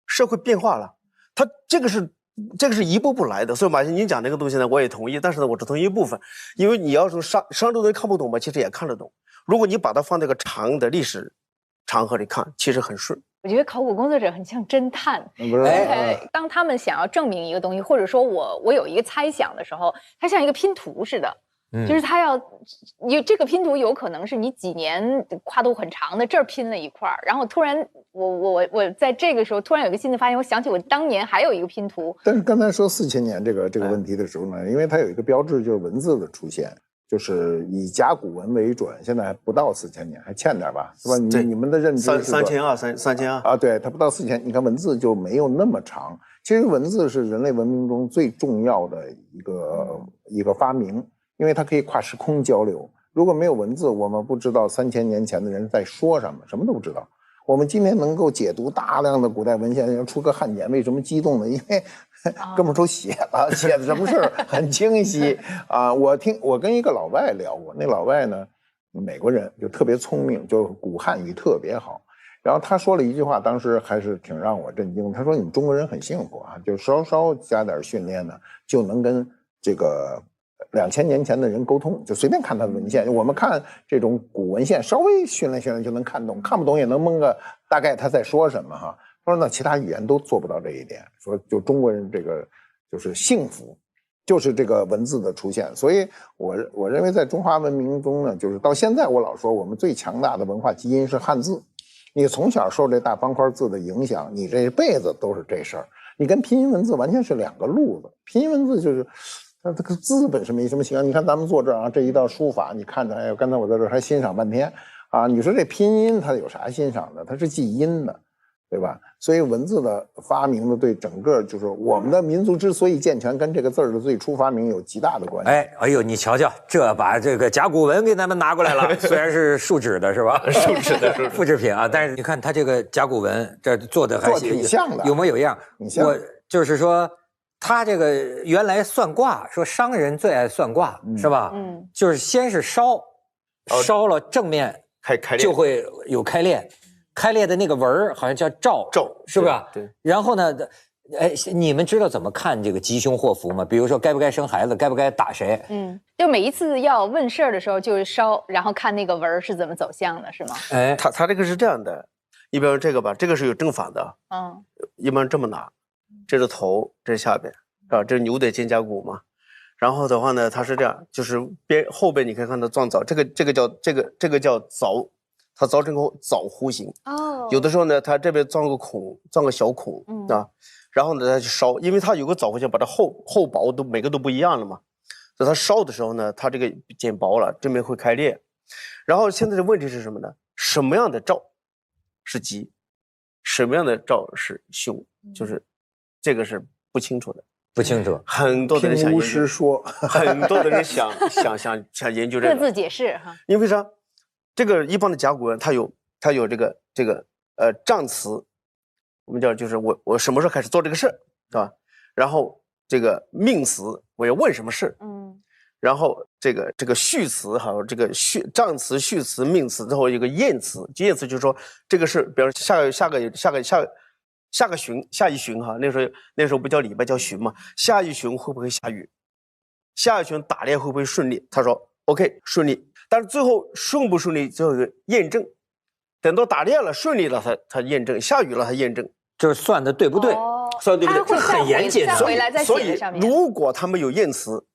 社会变化了。他这个是一步步来的，所以马先生您讲这个东西呢，我也同意，但是呢，我只同意一部分，因为你要说商周人看不懂吧，其实也看得懂。如果你把它放在一个长的历史长河里看，其实很顺。我觉得考古工作者很像侦探，当他们想要证明一个东西，或者说我有一个猜想的时候，它像一个拼图似的，就是它这个拼图有可能是你几年跨度很长的这儿拼了一块儿，然后突然我在这个时候突然有一个新的发现，我想起我当年还有一个拼图。但是刚才说4000年这个问题的时候呢，因为它有一个标志就是文字的出现。就是以甲骨文为准，现在还不到4000年，还欠点吧，是吧？你们的认知是3200啊，对，它不到4000，你看文字就没有那么长。其实文字是人类文明中最重要的一个发明，因为它可以跨时空交流。如果没有文字，我们不知道3000年前的人在说什么，什么都不知道。我们今天能够解读大量的古代文献，出个汉简，为什么激动呢？因为哥们儿都写了，写的什么事儿很清晰啊。我跟一个老外聊过，那老外呢，美国人就特别聪明，就古汉语特别好。然后他说了一句话，当时还是挺让我震惊。他说：“你们中国人很幸福啊，就稍稍加点训练呢，就能跟这个2000年前的人沟通，就随便看他的文献。我们看这种古文献，稍微训练训练就能看懂，看不懂也能蒙个大概他在说什么哈。他说呢，其他语言都做不到这一点。说就中国人这个就是幸福，就是这个文字的出现。所以我认为在中华文明中呢，就是到现在我老说我们最强大的文化基因是汉字。你从小受这大方块字的影响，你这辈子都是这事儿。你跟拼音文字完全是2个路子。拼音文字就是它这个字本身没什么形象。你看咱们坐这儿啊，这一道书法，你看着，哎呦，刚才我在这儿还欣赏半天啊。你说这拼音它有啥欣赏的？它是记音的，对吧？所以文字的发明呢，对整个就是我们的民族之所以健全，跟这个字儿的最初发明有极大的关系。哎呦，你瞧瞧，这把这个甲骨文给咱们拿过来了，虽然是树脂的是吧？树脂的复制品啊，但是你看它这个甲骨文，这做的还挺像的，有模有样。我就是说，他这个原来算卦，说商人最爱算卦，是吧？就是先是烧了正面开裂，就会有开裂。开裂的那个纹儿好像叫兆，是吧？对。然后呢，哎，你们知道怎么看这个吉凶祸福吗？比如说该不该生孩子，该不该打谁？就每一次要问事儿的时候，就是烧，然后看那个纹儿是怎么走向的，是吗？哎，他这个是这样的，你比如这个吧，这个是有正反的，一般这么拿，这是头，这是下边，啊，这是牛的肩胛骨嘛。然后的话呢，它是这样，就是后边你可以看到状枣，这个叫枣。它造成个枣弧形有的时候呢，它这边钻个孔，钻个小孔啊，然后呢，它去烧，因为它有个枣弧形，把它厚薄都每个都不一样了嘛，所以它烧的时候呢，它这个减薄了，这边会开裂。然后现在的问题是什么呢？什么样的兆是吉，什么样的兆是凶，就是这个是不清楚的，不清楚。很多的人想研究，说，很多的人想研究这个，各自解释哈。因为啥？这个一般的甲骨文，它有这个占词，我们叫就是我什么时候开始做这个事，是吧？然后这个命词，我要问什么事，然后这个序词，还有这个占词、序词、命词，最后一个验词，验词就是说这个是，比如下个旬，下一旬哈，那时候不叫礼拜叫旬嘛，下一旬会不会下雨？下一旬打猎会不会顺利？他说 OK 顺利。但是最后顺不顺利，最后有个验证，等到打猎了顺利了，他验证；下雨了他验证，就是算的对不对？算对不对？这很严谨。所以如果他们有验词，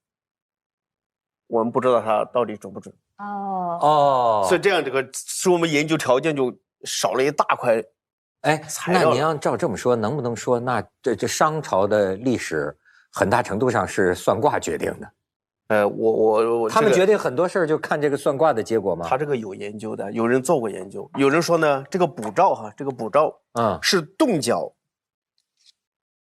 我们不知道他到底准不准。所以这样这个是我们研究条件就少了一大块。哎，那你要照这么说，能不能说那这商朝的历史很大程度上是算卦决定的？他们决定很多事儿就看这个算卦的结果吗？他这个有研究的，有人做过研究，有人说呢，这个卜兆哈，这个卜兆是动角，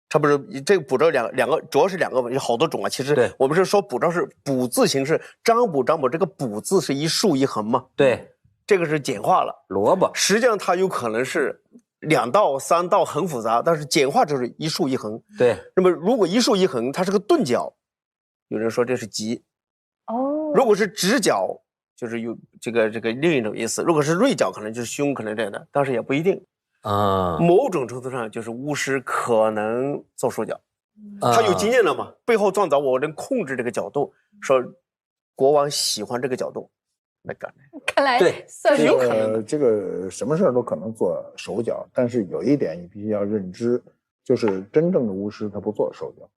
它不是这个卜兆两个，主要是两个，有好多种啊。其实我们是说卜兆是卜字形式，张卜，这个卜字是一竖一横嘛？对，这个是简化了。萝卜，实际上它有可能是2道、3道很复杂，但是简化就是一竖一横。对，那么如果一竖一横，它是个钝角。有人说这是吉，如果是直角，就是有这个另一种意思；如果是锐角，可能就是凶，可能这样的，但是也不一定某种程度上，就是巫师可能做手脚，他有经验了嘛，背后撞着我能控制这个角度，说国王喜欢这个角度，那干看来对，算有可能这个什么事儿都可能做手脚，但是有一点你必须要认知，就是真正的巫师他不做手脚，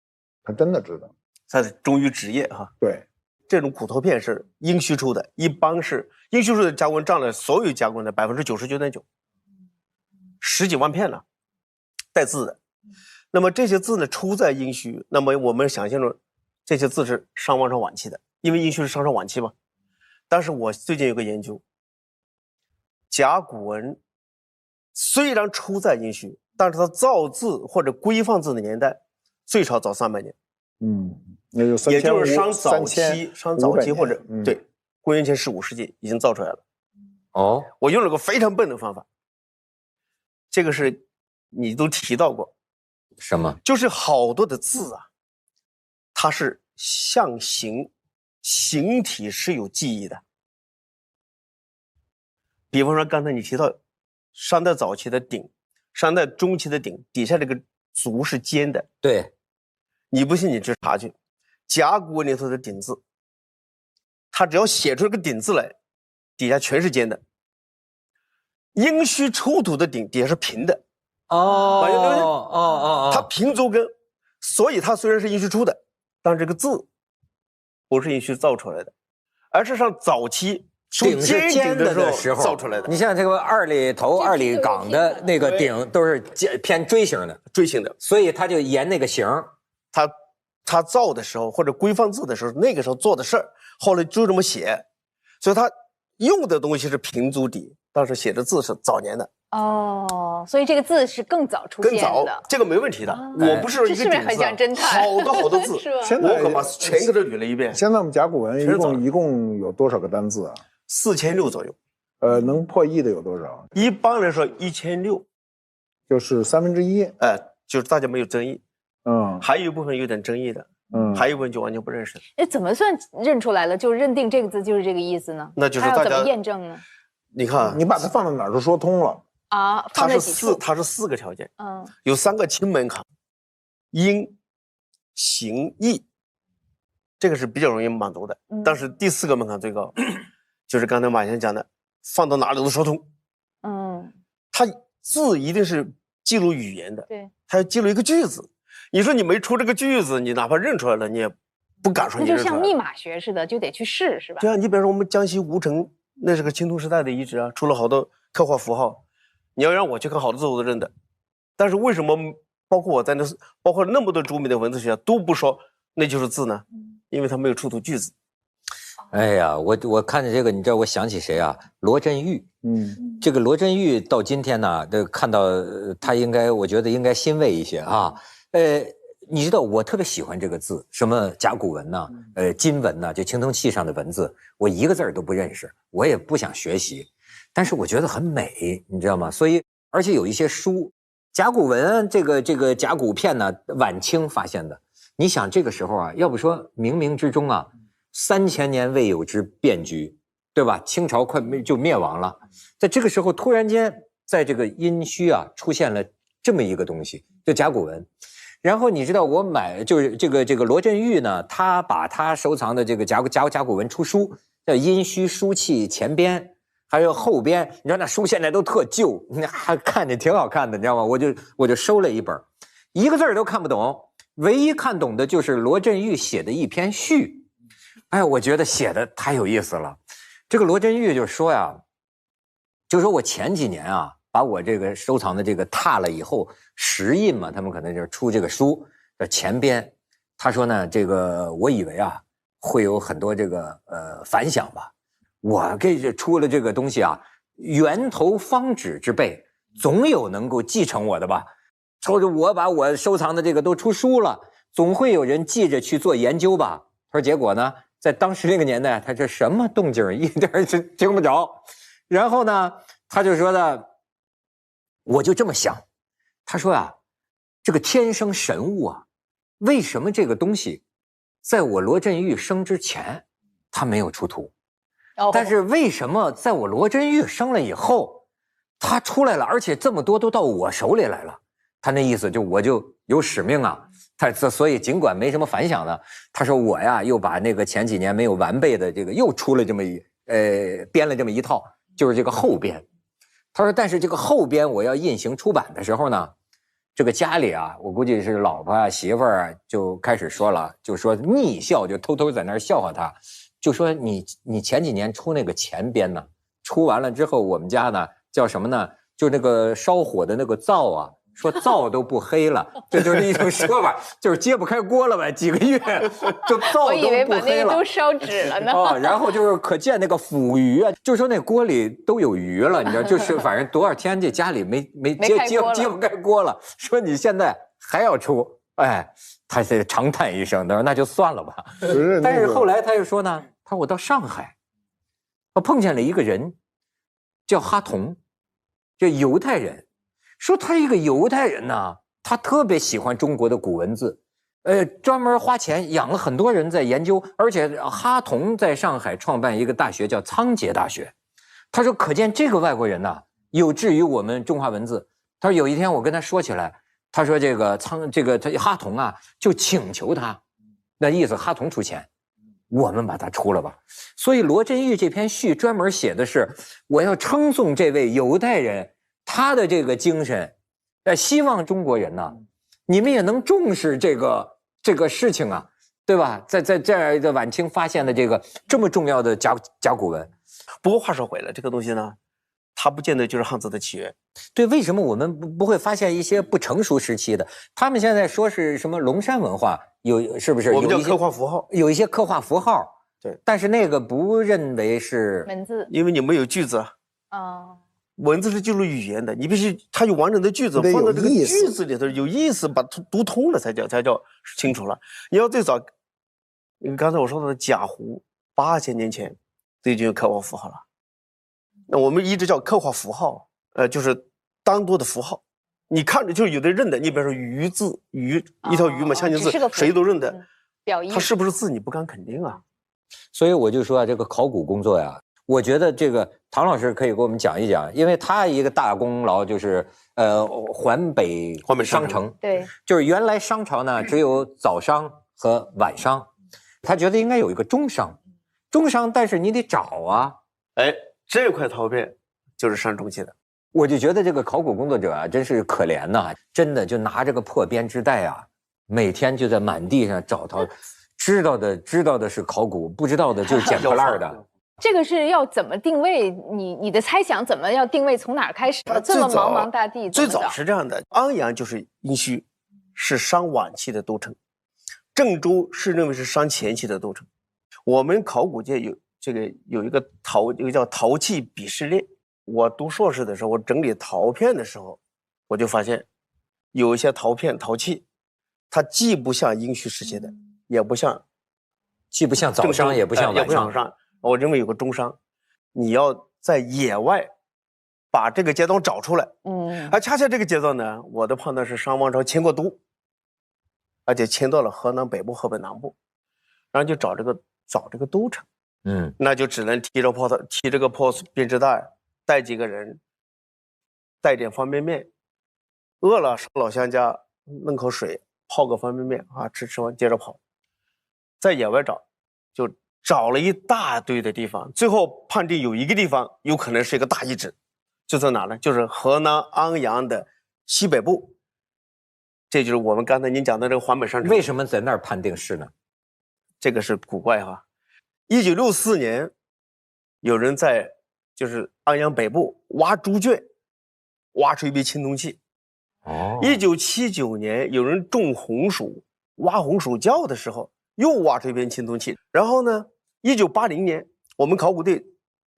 他真的知道。他是忠于职业哈，对，这种骨头片是殷墟出的，一般是殷墟出的甲骨文占了所有甲骨文的99.9%，十几万片了，带字的。那么这些字呢出在殷墟，那么我们想象中这些字是商王朝晚期的，因为殷墟是商朝晚期嘛。但是我最近有个研究，甲骨文虽然出在殷墟，但是它造字或者规范字的年代最少早300年。那就也就是商早期或者对公元前15世纪已经造出来了。哦，我用了个非常笨的方法，这个是你都提到过，什么？就是好多的字啊，它是象形，形体是有记忆的。比方说刚才你提到商代早期的鼎，商代中期的鼎底下这个足是尖的，对，你不信你去查去，甲骨文里头的鼎字，它只要写出这个鼎字来，底下全是尖的。殷墟出土的鼎底下是平的，它平足根，所以它虽然是殷墟出的，但这个字不是殷墟造出来的，而是上早期鼎是尖的时候造出来的。你像这个2里头、2里岗的那个鼎都是偏锥形的，锥形的，所以他就沿那个形。他造的时候或者规范字的时候，那个时候做的事儿，后来就这么写，所以他用的东西是平足底，但是写的字是早年的。哦，所以这个字是更早出现的。更早，这个没问题的。我不是一个这是不是很像侦探？好多字，是吧？我可把全给它捋了一遍。现在我们甲骨文一共有多少个单字啊？4600左右。能破亿的有多少？一般来说1600，就是1/3。就是大家没有争议。还有一部分有点争议的。还有一部分就完全不认识。怎么算认出来了？就认定这个字就是这个意思呢？那就是大家要怎么验证呢？你看，你把它放到哪儿都说通了啊。它是4个条件。有3个轻门槛：音、形、意，这个是比较容易满足的。但是第4个门槛最高，就是刚才马先生讲的，放到哪里都说通。它字一定是记录语言的，对，它要记录一个句子。你说你没出这个句子，你哪怕认出来了，你也不敢说你认出来了。那就像密码学似的，就得去试，是吧？对啊，你比如说我们江西吴城，那是个青铜时代的遗址啊，出了好多刻画符号。你要让我去看好多字我都认得，但是为什么包括我在内，包括那么多著名的文字学家都不说那就是字呢？因为他没有出土句子。哎呀，我看着这个，你知道我想起谁啊？罗振玉。这个罗振玉到今天呢，看到他应该，我觉得应该欣慰一些啊。你知道我特别喜欢这个字，什么甲骨文呐，金文呐，就青铜器上的文字，我一个字儿都不认识，我也不想学习，但是我觉得很美，你知道吗？所以而且有一些书，甲骨文这个甲骨片呢，晚清发现的。你想这个时候啊，要不说冥冥之中啊，3000年未有之变局，对吧？清朝快就灭亡了，在这个时候突然间，在这个殷墟啊出现了这么一个东西，就甲骨文。然后你知道我买就是这个罗振玉呢，他把他收藏的这个甲骨文出书，叫《殷墟书契前编》，还有后编。你知道那书现在都特旧，还看着挺好看的，你知道吗？我就收了一本，一个字都看不懂，唯一看懂的就是罗振玉写的一篇序。哎，我觉得写的太有意思了。这个罗振玉就说呀，就说我前几年啊，把我这个收藏的这个拓了以后，石印嘛，他们可能就是出这个书的前编。他说呢，这个我以为啊会有很多这个反响吧，我给这出了这个东西啊，源头方旨之辈，总有能够继承我的吧。说着我把我收藏的这个都出书了，总会有人记着去做研究吧。他说结果呢，在当时那个年代，他这什么动静一点是听不着。然后呢，他就说呢，我就这么想，他说啊，这个天生神物啊，为什么这个东西在我罗振玉生之前他没有出土，但是为什么在我罗振玉生了以后他出来了，而且这么多都到我手里来了？他那意思就我就有使命啊。所以尽管没什么反响呢，他说我呀又把那个前几年没有完备的这个又出了这么编了这么一套，就是这个后编。他说但是这个后编我要印行出版的时候呢，这个家里啊，我估计是老婆啊媳妇儿啊就开始说了，就说逆笑，就偷偷在那儿笑话他，就说你前几年出那个前编呢，出完了之后我们家呢叫什么呢，就那个烧火的那个灶啊，说灶都不黑了，这就是一种说法，就是揭不开锅了呗，几个月就灶都不黑了。我以为把那个都烧纸了呢。哦然后就是可见那个腐鱼啊，就说那锅里都有鱼了，你知道，就是反正多少天这家里没揭不开锅了。说你现在还要出，哎，他是长叹一声，他说那就算了吧。但是后来他又说呢，他说我到上海他碰见了一个人，叫哈同，这犹太人，说他一个犹太人呢，他特别喜欢中国的古文字，专门花钱养了很多人在研究，而且哈同在上海创办一个大学叫仓颉大学。他说，可见这个外国人呐，有志于我们中华文字。他说有一天我跟他说起来，他说这个他哈同啊，就请求他，那意思哈同出钱。我们把它出了吧，所以罗振玉这篇序专门写的是，我要称颂这位犹太人他的这个精神，希望中国人呢，你们也能重视这个事情啊，对吧？在这样的晚清发现的这么重要的甲骨文。不过话说回来，这个东西呢，它不见得就是汉字的起源。对，为什么我们不会发现一些不成熟时期的？他们现在说是什么龙山文化，是不是？我们叫刻画符号，有一些刻画符号。对，但是那个不认为是文字，因为你没有句子啊。文字是记录语言的，你必须它有完整的句子，放到这个句子里头有意思，把它读通了才叫清楚了。你要最早，刚才我说到的贾湖，8000年前就已经有刻画符号了。那我们一直叫刻画符号，就是单独的符号，你看着就是有的认的。你比如说鱼字，鱼一条鱼嘛，象形字，谁都认的。表意，它是不是字你不敢肯定啊。所以我就说啊，这个考古工作呀，我觉得这个唐老师可以给我们讲一讲，因为他一个大功劳就是环北商城。对，就是原来商朝呢只有早商和晚商，他觉得应该有一个中商，但是你得找啊。这块陶片就是山中期的。我就觉得这个考古工作者啊，真是可怜呐，真的就拿这个破编织袋啊，每天就在满地上找到，知道的是考古，不知道的就是捡破烂的。这个是要怎么定位？你的猜想怎么要定位？从哪儿开始？这么茫茫大地，最早是这样的，安阳就是阴虚，是商晚期的都城，郑州是认为是商前期的都城。我们考古界有一个叫陶器鄙视链。我读硕士的时候，我整理陶片的时候，我就发现有一些陶器，它既不像殷墟时期的，也不像，既不像早商，也不像晚商。我认为有个中商，你要在野外把这个街道找出来。而恰恰这个街道呢，我的判断是商王朝迁过都，而且迁到了河南北部、河北南部，然后就找这个都城。那就只能提这个破编织袋，带几个人，带点方便面，饿了上老乡家弄口水，泡个方便面啊，吃完接着跑，在野外就找了一大堆的地方，最后判定有一个地方有可能是一个大遗址，就在哪呢？就是河南安阳的西北部，这就是我们刚才您讲的这个环北商城。为什么在那儿判定是呢？这个是古怪哈。1964年，有人在就是安阳北部挖猪圈，挖出一批青铜器。1979年，有人种红薯，挖红薯窖的时候，又挖出一批青铜器。然后呢，1980年，我们考古队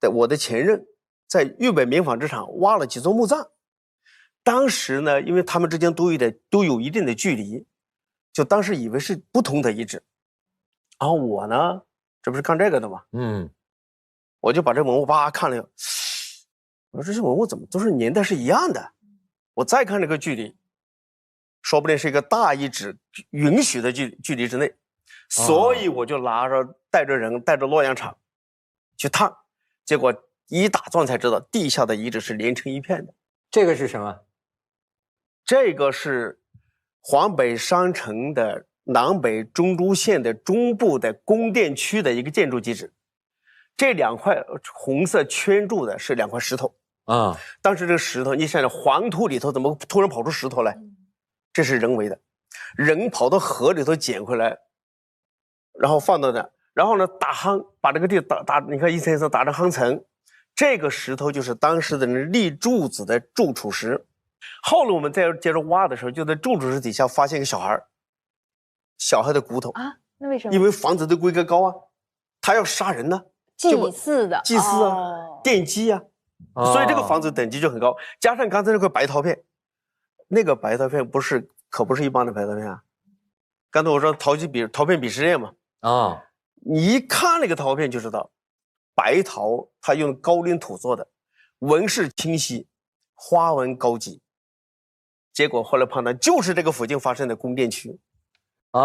我的前任在豫北棉纺织厂挖了几座墓葬。当时呢，因为他们之间都有一定的距离，就当时以为是不同的遗址。然后我呢，这不是干这个的吗？我就把这文物看了，我说这些文物怎么都是年代是一样的？我再看这个距离，说不定是一个大遗址允许的距离之内，所以我就带着人带着洛阳铲去探，结果一打钻才知道地下的遗址是连成一片的。这个是什么？这个是环北商城的南北中都县的中部的宫殿区的一个建筑基址。这2块红色圈住的是2块石头啊。当时这个石头，你想想黄土里头怎么突然跑出石头来？这是人为的，人跑到河里头捡回来，然后放到那，然后呢打夯，把这个地打，你看一层一层打成夯层。这个石头就是当时的人立柱子的柱础石。后来我们再接着挖的时候，就在柱础石底下发现一个小孩的骨头啊。那为什么？因为房子的规格高啊，他要杀人呢。祭祀的，祭祀啊，奠基啊，所以这个房子等级就很高。加上刚才那块白陶片，那个白陶片可不是一般的白陶片啊。刚才我说陶片鄙视链嘛，你一看那个陶片就知道白陶，它用高岭土做的，纹饰清晰，花纹高级。结果后来判断就是这个附近发生的宫殿区，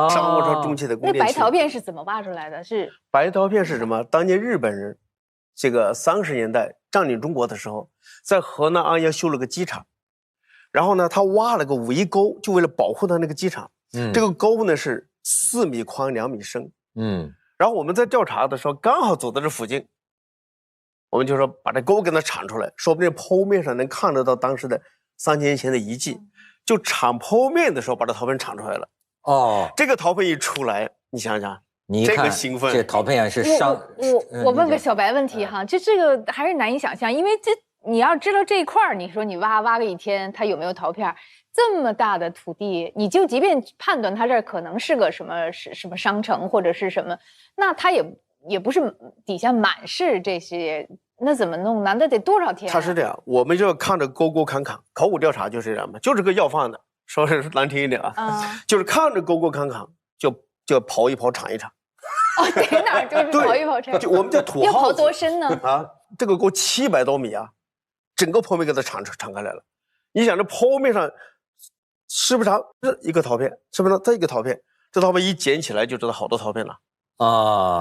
商王朝中期的宫殿区。那白陶片是怎么挖出来的？是白陶片是什么？当年日本人这个30年代占领中国的时候，在河南安阳修了个机场，然后呢，他挖了个围沟，就为了保护他那个机场。这个沟呢是4米宽2米深。然后我们在调查的时候，刚好走到这附近，我们就说把这沟给它铲出来，说不定剖面上能看得到当时的3000年前的遗迹。就铲剖面的时候，把这陶片铲出来了。这个陶片一出来，你想想，这个兴奋，这陶片是我问个小白问题哈，这个还是难以想象，因为你要知道这一块你说你挖个1天，它有没有陶片？这么大的土地，你就即便判断它这儿可能是个什么商城或者是什么，那它也不是底下满是这些，那怎么弄呢？那得多少天？它是这样，我们就看着沟沟坎坎，考古调查就是这样嘛，就是个要饭的，说是难听一点啊，就是看着沟沟坎坎就刨一刨铲一铲。得哪儿就是刨一刨铲。就我们叫土要刨耗子。多深呢？这个沟700多米啊，整个剖面给它铲开来了。你想这剖面上是不是一个陶片？是不是这一个陶片？这陶片一捡起来就知道好多陶片了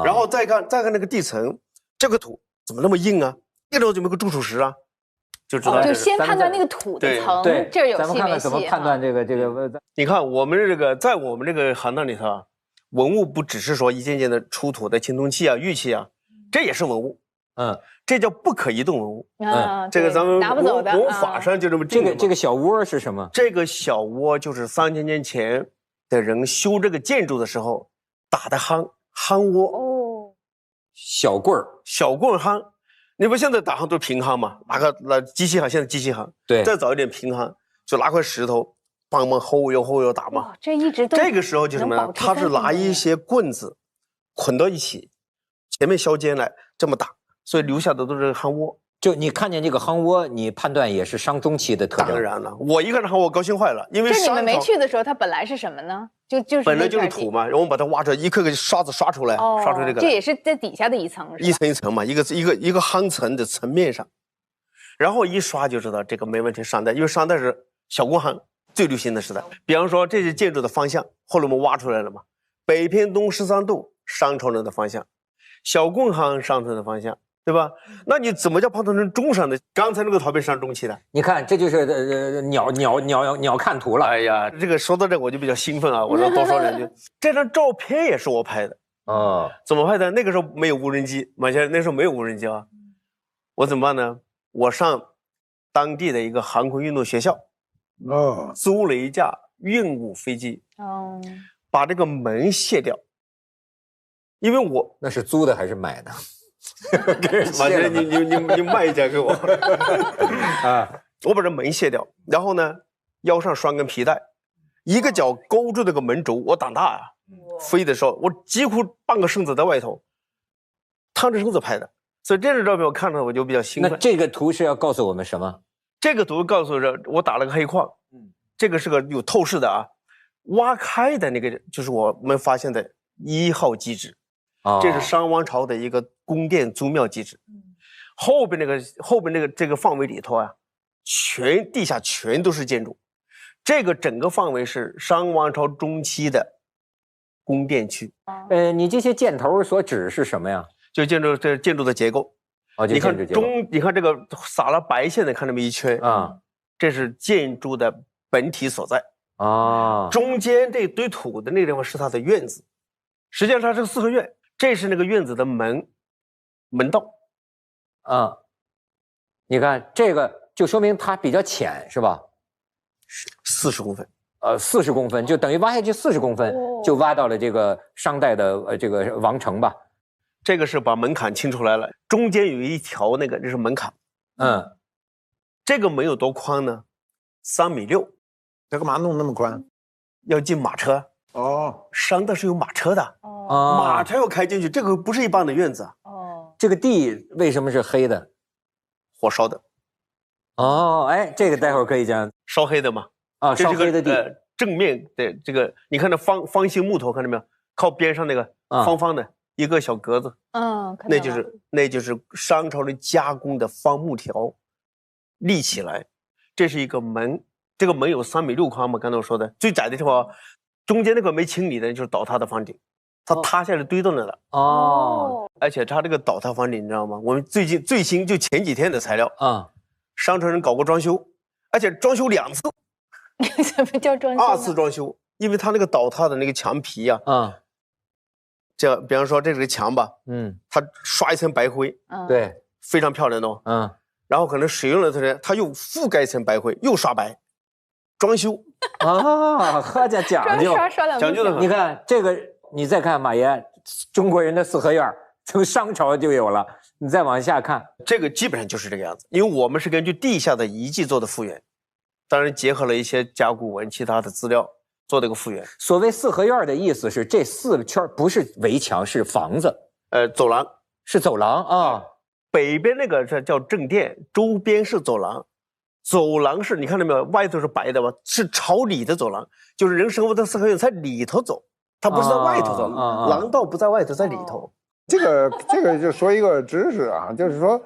然后再看那个地层，这个土怎么那么硬啊？一楼怎么有个注塑石啊？就知道。就先判断那个土的层，这儿有咱们看看怎么判断这个。你看我们这个在我们这个行当里头啊，文物不只是说一件件的出土的青铜器啊、玉器啊，这也是文物。这叫不可移动文物。这个咱们文法上就这么定的。这个小窝是什么？这个小窝就是3000年前的人修这个建筑的时候打的夯窝。小棍夯。你不现在打夯都是平夯嘛？拿机器夯，现在机器夯。对。再早一点平夯，就拿块石头，梆梆后摇打嘛。这个时候就什么呢？他是拿一些棍子捆到一起，前面削尖来这么打。所以留下的都是夯窝，就你看见这个夯窝，你判断也是商中期的特征。当然了，我一看这夯窝高兴坏了，因为这你们没去的时候，它本来是什么呢？就是本来就是土嘛，然后我们把它挖出来，一颗颗刷子刷出来，刷出这个。这也是在底下的一层，一层一层嘛，一个夯层的层面上，然后一刷就知道这个没问题。商代，因为商代是小工夯最流行的时代。比方说这些建筑的方向，后来我们挖出来了嘛，北偏东13度，商朝人的方向；小工夯商朝人的方向。对吧？那你怎么叫判断成中山的？刚才那个陶片上中期的，你看这就是鸟看图了。哎呀，这个说到这我就比较兴奋啊！我说多说两句。这张照片也是我拍的怎么拍的？那个时候没有无人机，那时候没有无人机啊。我怎么办呢？我上当地的一个航空运动学校，租了一架运务飞机，把这个门卸掉，因为我那是租的还是买的？马先生，你卖一架给我我把这门卸掉，然后呢，腰上拴根皮带，一个脚勾住那个门轴，我胆大啊！飞的时候，我几乎半个身子在外头，趟着身子拍的。所以这张照片我看着我就比较兴奋。那这个图是要告诉我们什么？这个图告诉着我打了个黑框，这个是个有透视的啊，挖开的那个就是我们发现的1号基址。这是商王朝的一个宫殿宗庙基址，后边这个范围里头啊，地下全都是建筑，这个整个范围是商王朝中期的宫殿区。你这些箭头所指是什么呀？就建筑的结构。你看这个撒了白线的，看这么一圈这是建筑的本体所在中间这堆土的那个地方是它的院子，实际上它是4合院。这是那个院子的门道你看这个就说明它比较浅是吧？40公分，40公分就等于挖下去40公分，就挖到了这个商代的这个王城吧。这个是把门槛清出来了，中间有一条那个就是门槛。这个门有多宽呢？3.6米。这干嘛弄那么宽？要进马车。商代是有马车的。马车要开进去，这个不是一般的院子。这个地为什么是黑的？火烧的。这个待会儿可以讲。烧黑的嘛。烧黑的地。正面的这个，你看那方形木头，看到没有？靠边上那个方方的，一个小格子，那就是商朝人加工的方木条，立起来，这是一个门，这个门有3.6米宽嘛，刚才我说的最窄的地方，中间那个没清理的就是倒塌的房顶，它塌下来堆到那了。哦，而且它这个倒塌房顶你知道吗？我们最新就前几天的材料啊，商朝人搞过装修，而且装修2次。什么叫装修？2次装修，因为它那个倒塌的那个墙皮啊，这比方说这个墙吧，它刷一层白灰，对，非常漂亮的哦，然后可能使用了它又覆盖一层白灰，又刷白，装修啊，呵家讲究，讲究的很。你看这个，你再看马爷，中国人的四合院从商朝就有了，你再往下看，这个基本上就是这个样子，因为我们是根据地下的遗迹做的复原。当然结合了一些甲骨文其他的资料做这个复原。所谓四合院的意思是这4圈不是围墙，是房子，走廊是走廊啊。北边那个叫正殿，周边是走廊，走廊是你看到没有，外头是白的吧？是朝里的走廊，就是人生活的四合院在里头走，它不是在外头走，廊道不在外头，在里头。这个就说一个知识啊，就是说。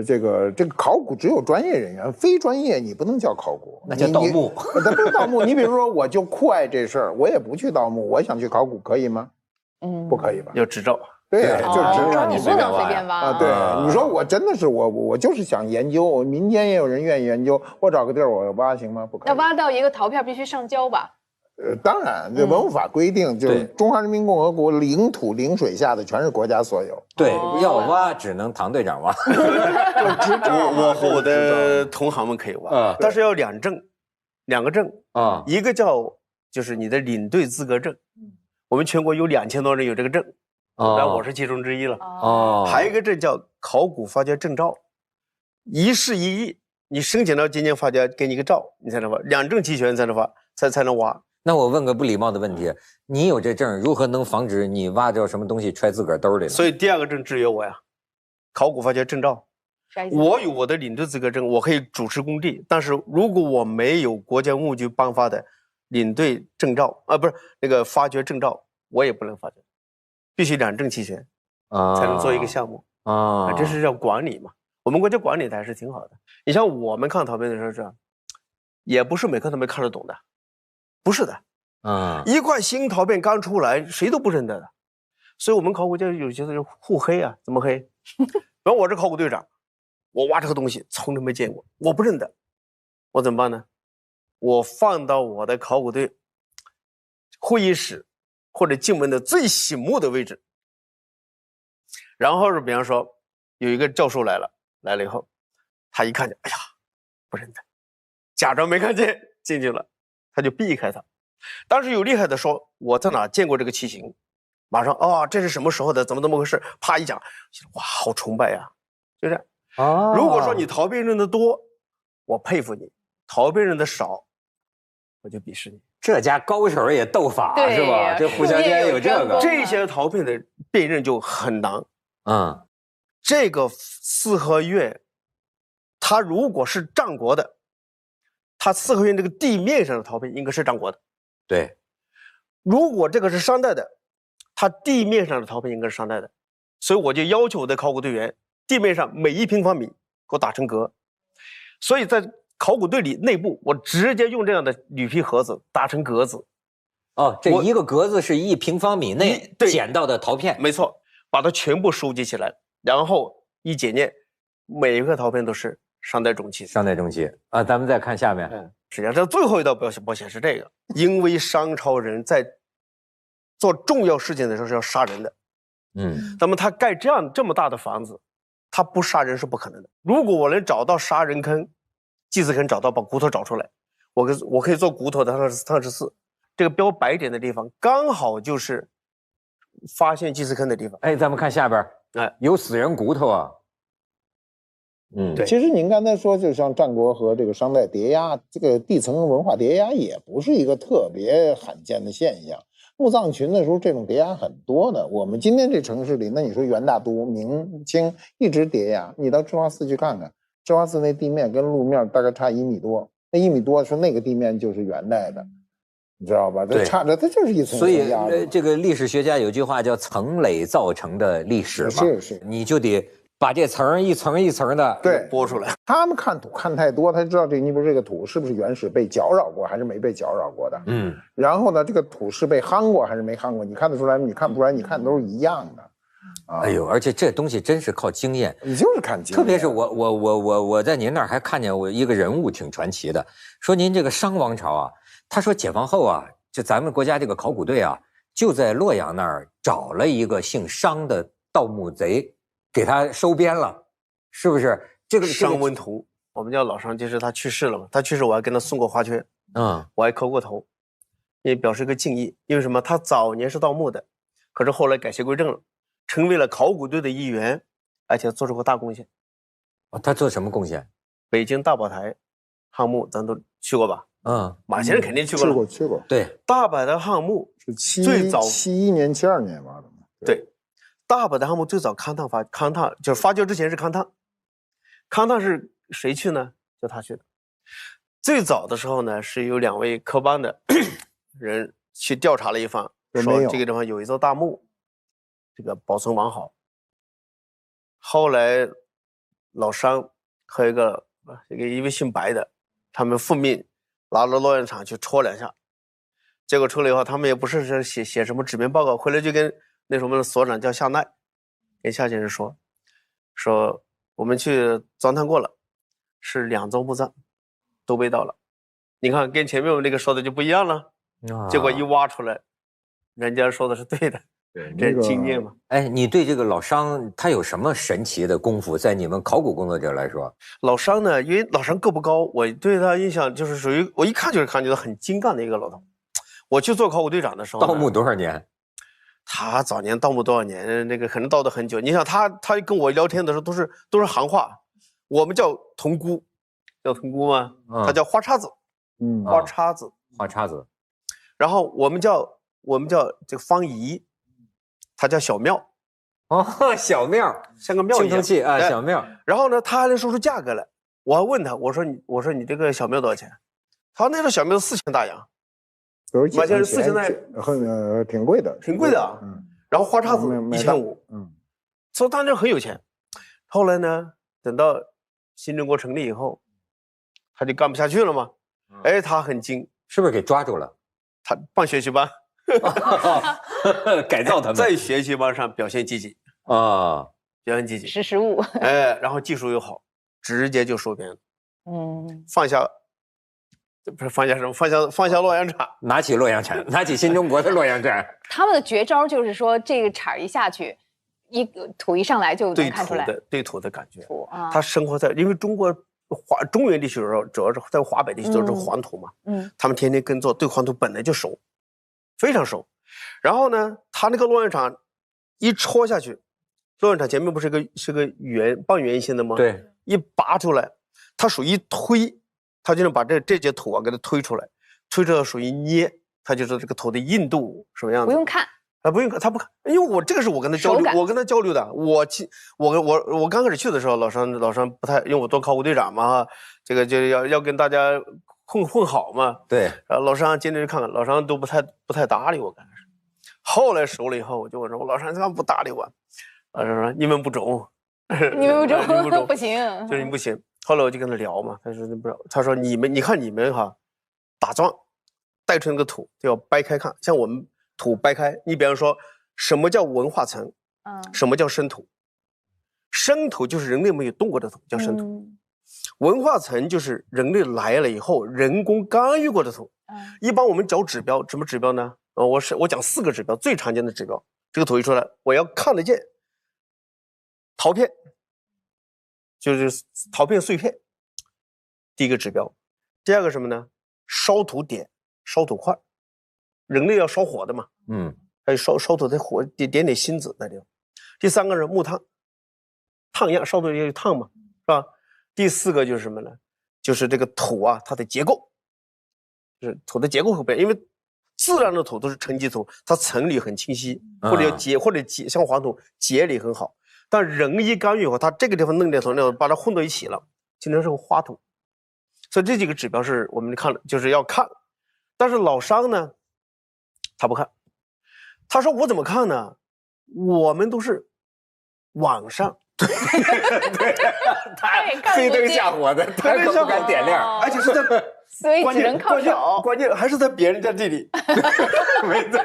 这个考古只有专业人员，非专业你不能叫考古，那叫盗墓。那不是盗墓。你比如说，我就酷爱这事儿，我也不去盗墓，我想去考古，可以吗？不可以吧？有执照。对，就执照，你不能随便挖啊。对，你说我真的是我就是想研究，民间也有人愿意研究，我找个地儿我挖行吗？不可以。要挖到一个陶片必须上交吧？当然，这文物法规定，就是中华人民共和国领土领水下的全是国家所有。对，要挖只能唐队长挖。我和我的同行们可以挖，但是要2个证啊，一个就是你的领队资格证，我们全国有2000多人有这个证，然后我是其中之一了。还有一个证叫考古发掘证照，1事1议，你申请到今年发掘给你个照，你才能挖，2证齐全才能挖，才能挖。那我问个不礼貌的问题，你有这证，如何能防止你挖着什么东西揣自个儿兜里呢？所以第2个证只有我呀，考古发掘证照。我有我的领队资格证，我可以主持工地，但是如果我没有国家文物局颁发的领队证照不是那个发掘证照，我也不能发掘，必须2证齐全才能做一个项目啊。这是叫管理嘛，我们国家管理的还是挺好的。你像我们看陶片的时候是，也不是每个都没看得懂的。不是的，一块新陶片刚出来，谁都不认得的，所以我们考古界有些就互黑啊，怎么黑？比如我是考古队长，我挖这个东西从来没见过，我不认得，我怎么办呢？我放到我的考古队会议室或者进门的最醒目的位置，然后是比方说有一个教授来了以后，他一看见，哎呀，不认得，假装没看见进去了。他就避开他，当时有厉害的说我在哪见过这个器型，马上这是什么时候的，怎么回事，啪一讲，哇，好崇拜呀，就这样。如果说你陶片认得多，我佩服你；陶片认得少，我就鄙视你。这家高手也斗法是吧？这互相间有这个，这些陶片的辨认就很难。这个四合院，它如果是战国的。它四合院这个地面上的陶片应该是战国的，对。如果这个是商代的，它地面上的陶片应该是商代的，所以我就要求我的考古队员，地面上每1平方米给我打成格。所以在考古队里内部，我直接用这样的铝皮盒子打成格子。这一个格子是1平方米内捡到的陶片，没错，把它全部收集起来，然后一检验，每一个陶片都是。商代中期啊，咱们再看下面。实际上，这最后一道表现是这个，因为商朝人在做重要事情的时候是要杀人的，那么他盖这么大的房子，他不杀人是不可能的。如果我能找到杀人坑、祭祀坑，找到把骨头找出来，我可以做骨头的汤池寺，这个标白点的地方刚好就是发现祭祀坑的地方。咱们看下边，有死人骨头啊。对，其实您刚才说，就像战国和这个商代叠压，这个地层文化叠压也不是一个特别罕见的现象。墓葬群的时候，这种叠压很多的。我们今天这城市里，那你说元大都、明清一直叠压，你到智化寺去看看，智化寺那地面跟路面大概差1米多，那1米多说那个地面就是元代的。你知道吧？这差着，它就是一层所以压的。这个历史学家有句话叫“层垒造成的历史”嘛，是，你就得把这层一层一层的拨出来。他们看土看太多，他知道你比如这个土是不是原始被搅扰过，还是没被搅扰过的。然后呢，这个土是被夯过还是没夯过，你看得出来吗？你看不出来，你看都是一样的。哎呦，而且这东西真是靠经验，你就是看经验。特别是我在您那儿还看见我一个人物挺传奇的，说您这个商王朝啊，他说解放后啊，就咱们国家这个考古队啊，就在洛阳那儿找了一个姓商的盗墓贼，给他收编了，是不是？这个商文图，我们叫老商，就是他去世了嘛，他去世我还跟他送过花圈，我还磕过头，也表示一个敬意。因为什么？他早年是盗墓的，可是后来改邪归正了。成为了考古队的一员，而且做出过大贡献。他做什么贡献？北京大宝台汉墓咱都去过吧？马先生肯定去过了。去过。对，大宝台汉墓是最早71年、72年挖的嘛？对，大宝台汉墓最早勘探就是发掘之前是勘探，勘探是谁去呢？就他去的。最早的时候呢，是有2位科班的人去调查了一番，说这个地方有一座大墓。这个保存完好。后来老商和一位姓白的，他们奉命拿到洛阳厂去戳2下，结果戳了以后，他们也不是写什么纸面报告，回来就跟那时候的所长叫夏奈，跟夏先生说我们去钻探过了，是2座墓葬都被盗了。你看跟前面我们那个说的就不一样了，结果一挖出来，人家说的是对的。这经验嘛。哎，你对这个老商他有什么神奇的功夫？在你们考古工作者来说，老商呢，因为老商个不高，我对他印象就是属于我一看就是感觉到很精干的一个老头。我去做考古队长的时候，盗墓多少年？他早年盗墓多少年？那个可能盗的很久。你想他跟我聊天的时候都是行话，我们叫铜箍，叫铜箍吗？他叫花叉子，花叉子。然后我们叫这个方仪。他叫小庙，小庙，像个庙一样，青铜器啊，小庙。然后呢，他还能说出价格来。我还问他，我说你这个小庙多少钱？他说那个小庙4000大洋，马先生4000大洋，挺贵的，挺贵的啊。然后花叉子1500，所以当时很有钱。后来呢，等到新中国成立以后，他就干不下去了嘛。哎，他很精，是不是给抓住了？他办学习班。改造他们，在学习班上表现积极表现积极，识时务。哎，然后技术又好，直接就收编了。放下洛阳铲，拿起洛阳铲，拿起新中国的洛阳铲。他们的绝招就是说，这个铲一下去，土一上来就能看出来对土的感觉。他生活在，因为中原地区主要是在华北地区都是黄土嘛，他们天天耕作，对黄土本来就熟。非常熟，然后呢，他那个洛阳铲一戳下去，洛阳铲前面不是个半圆形的吗？对，一拔出来，他属于推，他就能把这节土啊给它推出来，推出来属于捏，他就是这个土的硬度什么样子。不用看，不用看，他不看，因为这个是我跟他交流，的。我刚开始去的时候，老商不太，因为我做考古队长嘛，这个就要跟大家。混好嘛，对，老商进去看看，老商都不太搭理我，刚开始。后来熟了以后，我就问说，老商怎么不搭理我？老商说你们不中，你们不中，不行，就是你不行。后来我就跟他聊嘛，他说不知道，他说你看你们哈，打桩带出那个土就要掰开看，像我们土掰开，你比方说什么叫文化层，什么叫生土？生土就是人类没有动过的土，叫生土。文化层就是人类来了以后人工干预过的土。一般我们找指标，什么指标呢？我讲4个指标，最常见的指标。这个土一出来，我要看得见陶片，就是陶片碎片，第一个指标。第二个什么呢？烧土点、烧土块，人类要烧火的嘛，还有烧土的火点芯子那地方。第3个是木炭，烫样烧土也有烫嘛，是吧？第4个就是什么呢？就是这个土啊，它的结构，就是土的结构会变，因为自然的土都是沉积土，它层理很清晰，或者像黄土结理很好。但人一干预以后，它这个地方弄点土，那把它混到一起了，形成是个花土。所以这几个指标是我们看的，就是要看但是老商呢，他不看，他说我怎么看呢？我们都是网上。对，他黑灯瞎火的，他可不敢点亮，而且是在，所以只能靠手，关键还是在别人家地里，没错，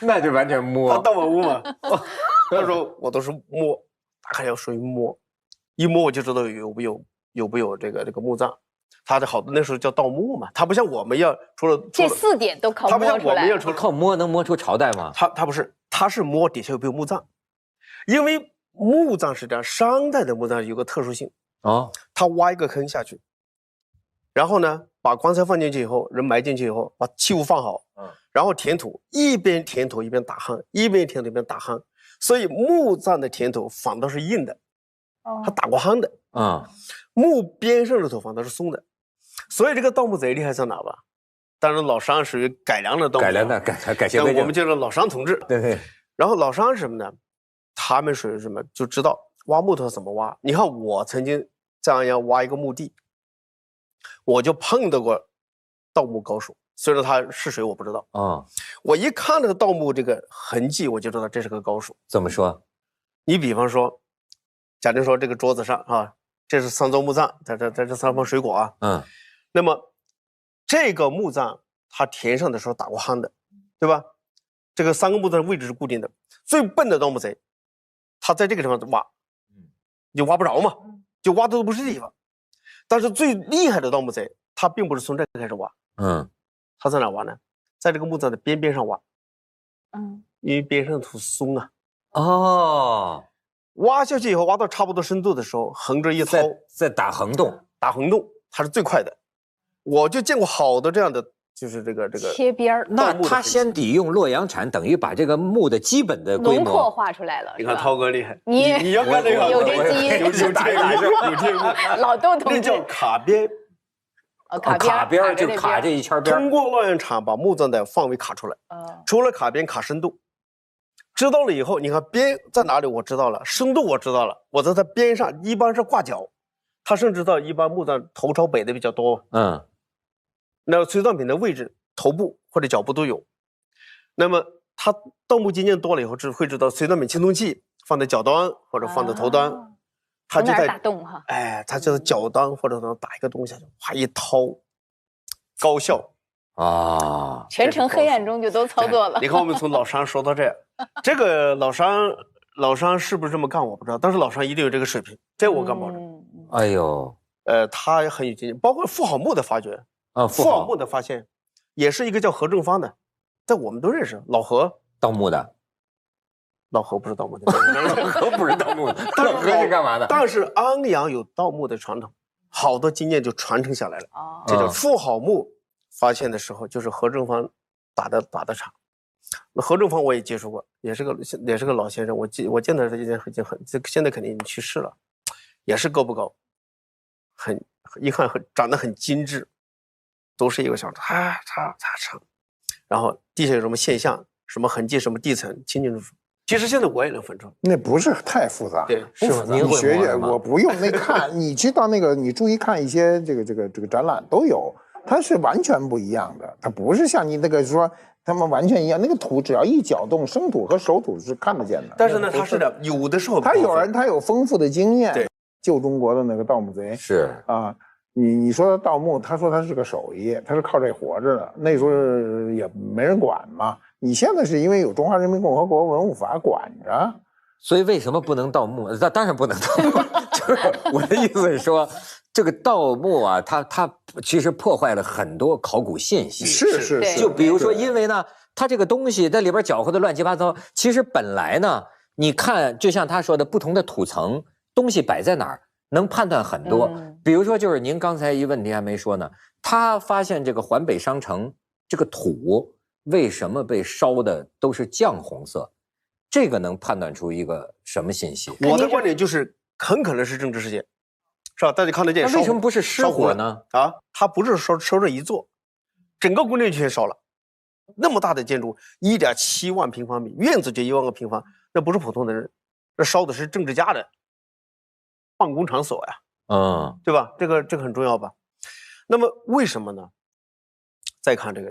那就完全摸。他盗我屋嘛，他说我都是摸，大概要属于摸，一摸我就知道有没有这个墓葬。他的好多那时候叫盗墓嘛，他不像我们要除了这4点都靠摸出来，他不像我们要靠摸能摸出朝代吗？他不是，他是摸底下有没有墓葬，因为。墓葬是这样，商代的墓葬有个特殊性哦，他挖一个坑下去，然后呢，把棺材放进去以后，人埋进去以后，把器物放好，然后填土，一边填土一边打夯，一边填土一边打夯，所以墓葬的填土反倒是硬的，它打过夯的，墓边上的土反倒是松的，所以这个盗墓贼厉害在哪吧？当然老商属于改良的盗墓，改良的改邪归正，我们叫做老商同志，对。然后老商是什么呢？他们属于什么？就知道挖木头怎么挖。你看，我曾经在安阳挖一个墓地，我就碰到过盗墓高手，虽然他是谁我不知道啊。我一看那个盗墓这个痕迹，我就知道这是个高手。怎么说？你比方说，假定说这个桌子上啊，这是3座墓葬，在这3方水果啊，那么这个墓葬它填上的时候打过夯的，对吧？这个3个墓葬的位置是固定的。最笨的盗墓贼。他在这个地方挖，你挖不着嘛，就挖的都不是地方。但是最厉害的盗墓贼，他并不是从这开始挖，他在哪挖呢？在这个墓葬的边上挖，因为边上的土松啊。哦，挖下去以后，挖到差不多深度的时候，横着一掏，再打横洞，它是最快的。我就见过好多这样的。就是这个切边儿，那他先得用洛阳铲，等于把这个墓的基本的规模轮廓画出来了。你看涛哥厉害，你要干这个，有这基因，有天赋，老窦同志，那叫卡边，卡边就卡这一圈边，通过洛阳铲把墓葬的范围卡出来，除了卡边卡深度，知道了以后，你看边在哪里我知道了，深度我知道了，我在它边上一般是挂角，他甚至到一般墓葬头朝北的比较多，那随葬品的位置，头部或者脚部都有。那么他盗墓经验多了以后，会知道随葬品青铜器放在脚端或者放在头端，他就在打洞哈。他就在脚端或者打一个洞下去，哗一掏，高效啊！全程黑暗中就都操作了。你看，我们从老商说到这个老商是不是这么干我不知道，但是老商一定有这个水平，这我敢保证。哎呦，他很有经验，包括妇好墓的发掘。妇好墓的发现，也是一个叫何正方的，在我们都认识。老何盗墓的，老何不是盗墓的，老何不是盗墓的，老何是干嘛的？但是安阳有盗墓的传统，好多经验就传承下来了。这叫妇好墓发现的时候，就是何正方打的场。那何正方我也接触过，也是个老先生，我见他已经现在肯定已经去世了，也是高不高，一看长得很精致。都是一个小叉，然后地下有什么现象、什么痕迹、什么地层，清清楚楚。其实现在我也能分出来，那不是太复杂。对，是吧？你学学，我不用那看，你去到那个，你注意看一些这个展览都有，它是完全不一样的。它不是像你那个说他们完全一样，那个土只要一搅动，生土和熟土是看得见的。但是呢，它是的，有的时候他有丰富的经验。对，旧中国的那个盗墓贼是啊。你说盗墓，他说他是个手艺，他是靠这活着的。那时候也没人管嘛。你现在是因为有《中华人民共和国文物法》管着，所以为什么不能盗墓？当然不能盗墓。就是我的意思是说，这个盗墓啊，它其实破坏了很多考古信息。是。就比如说，因为呢，它这个东西在里边搅和的乱七八糟。其实本来呢，你看，就像他说的，不同的土层东西摆在哪儿。能判断很多，比如说就是您刚才一问题还没说呢，他发现这个环北商城这个土为什么被烧的都是绛红色，这个能判断出一个什么信息？我的观点就是很可能是政治事件，是吧？大家看得见。那为什么不是失火呢？它不是烧这一座，整个宫殿全烧了，那么大的建筑，1.7万平方米，院子就1万个平方，那不是普通的人，那烧的是政治家的办公场所呀，对吧？这个很重要吧？那么为什么呢？再看这个，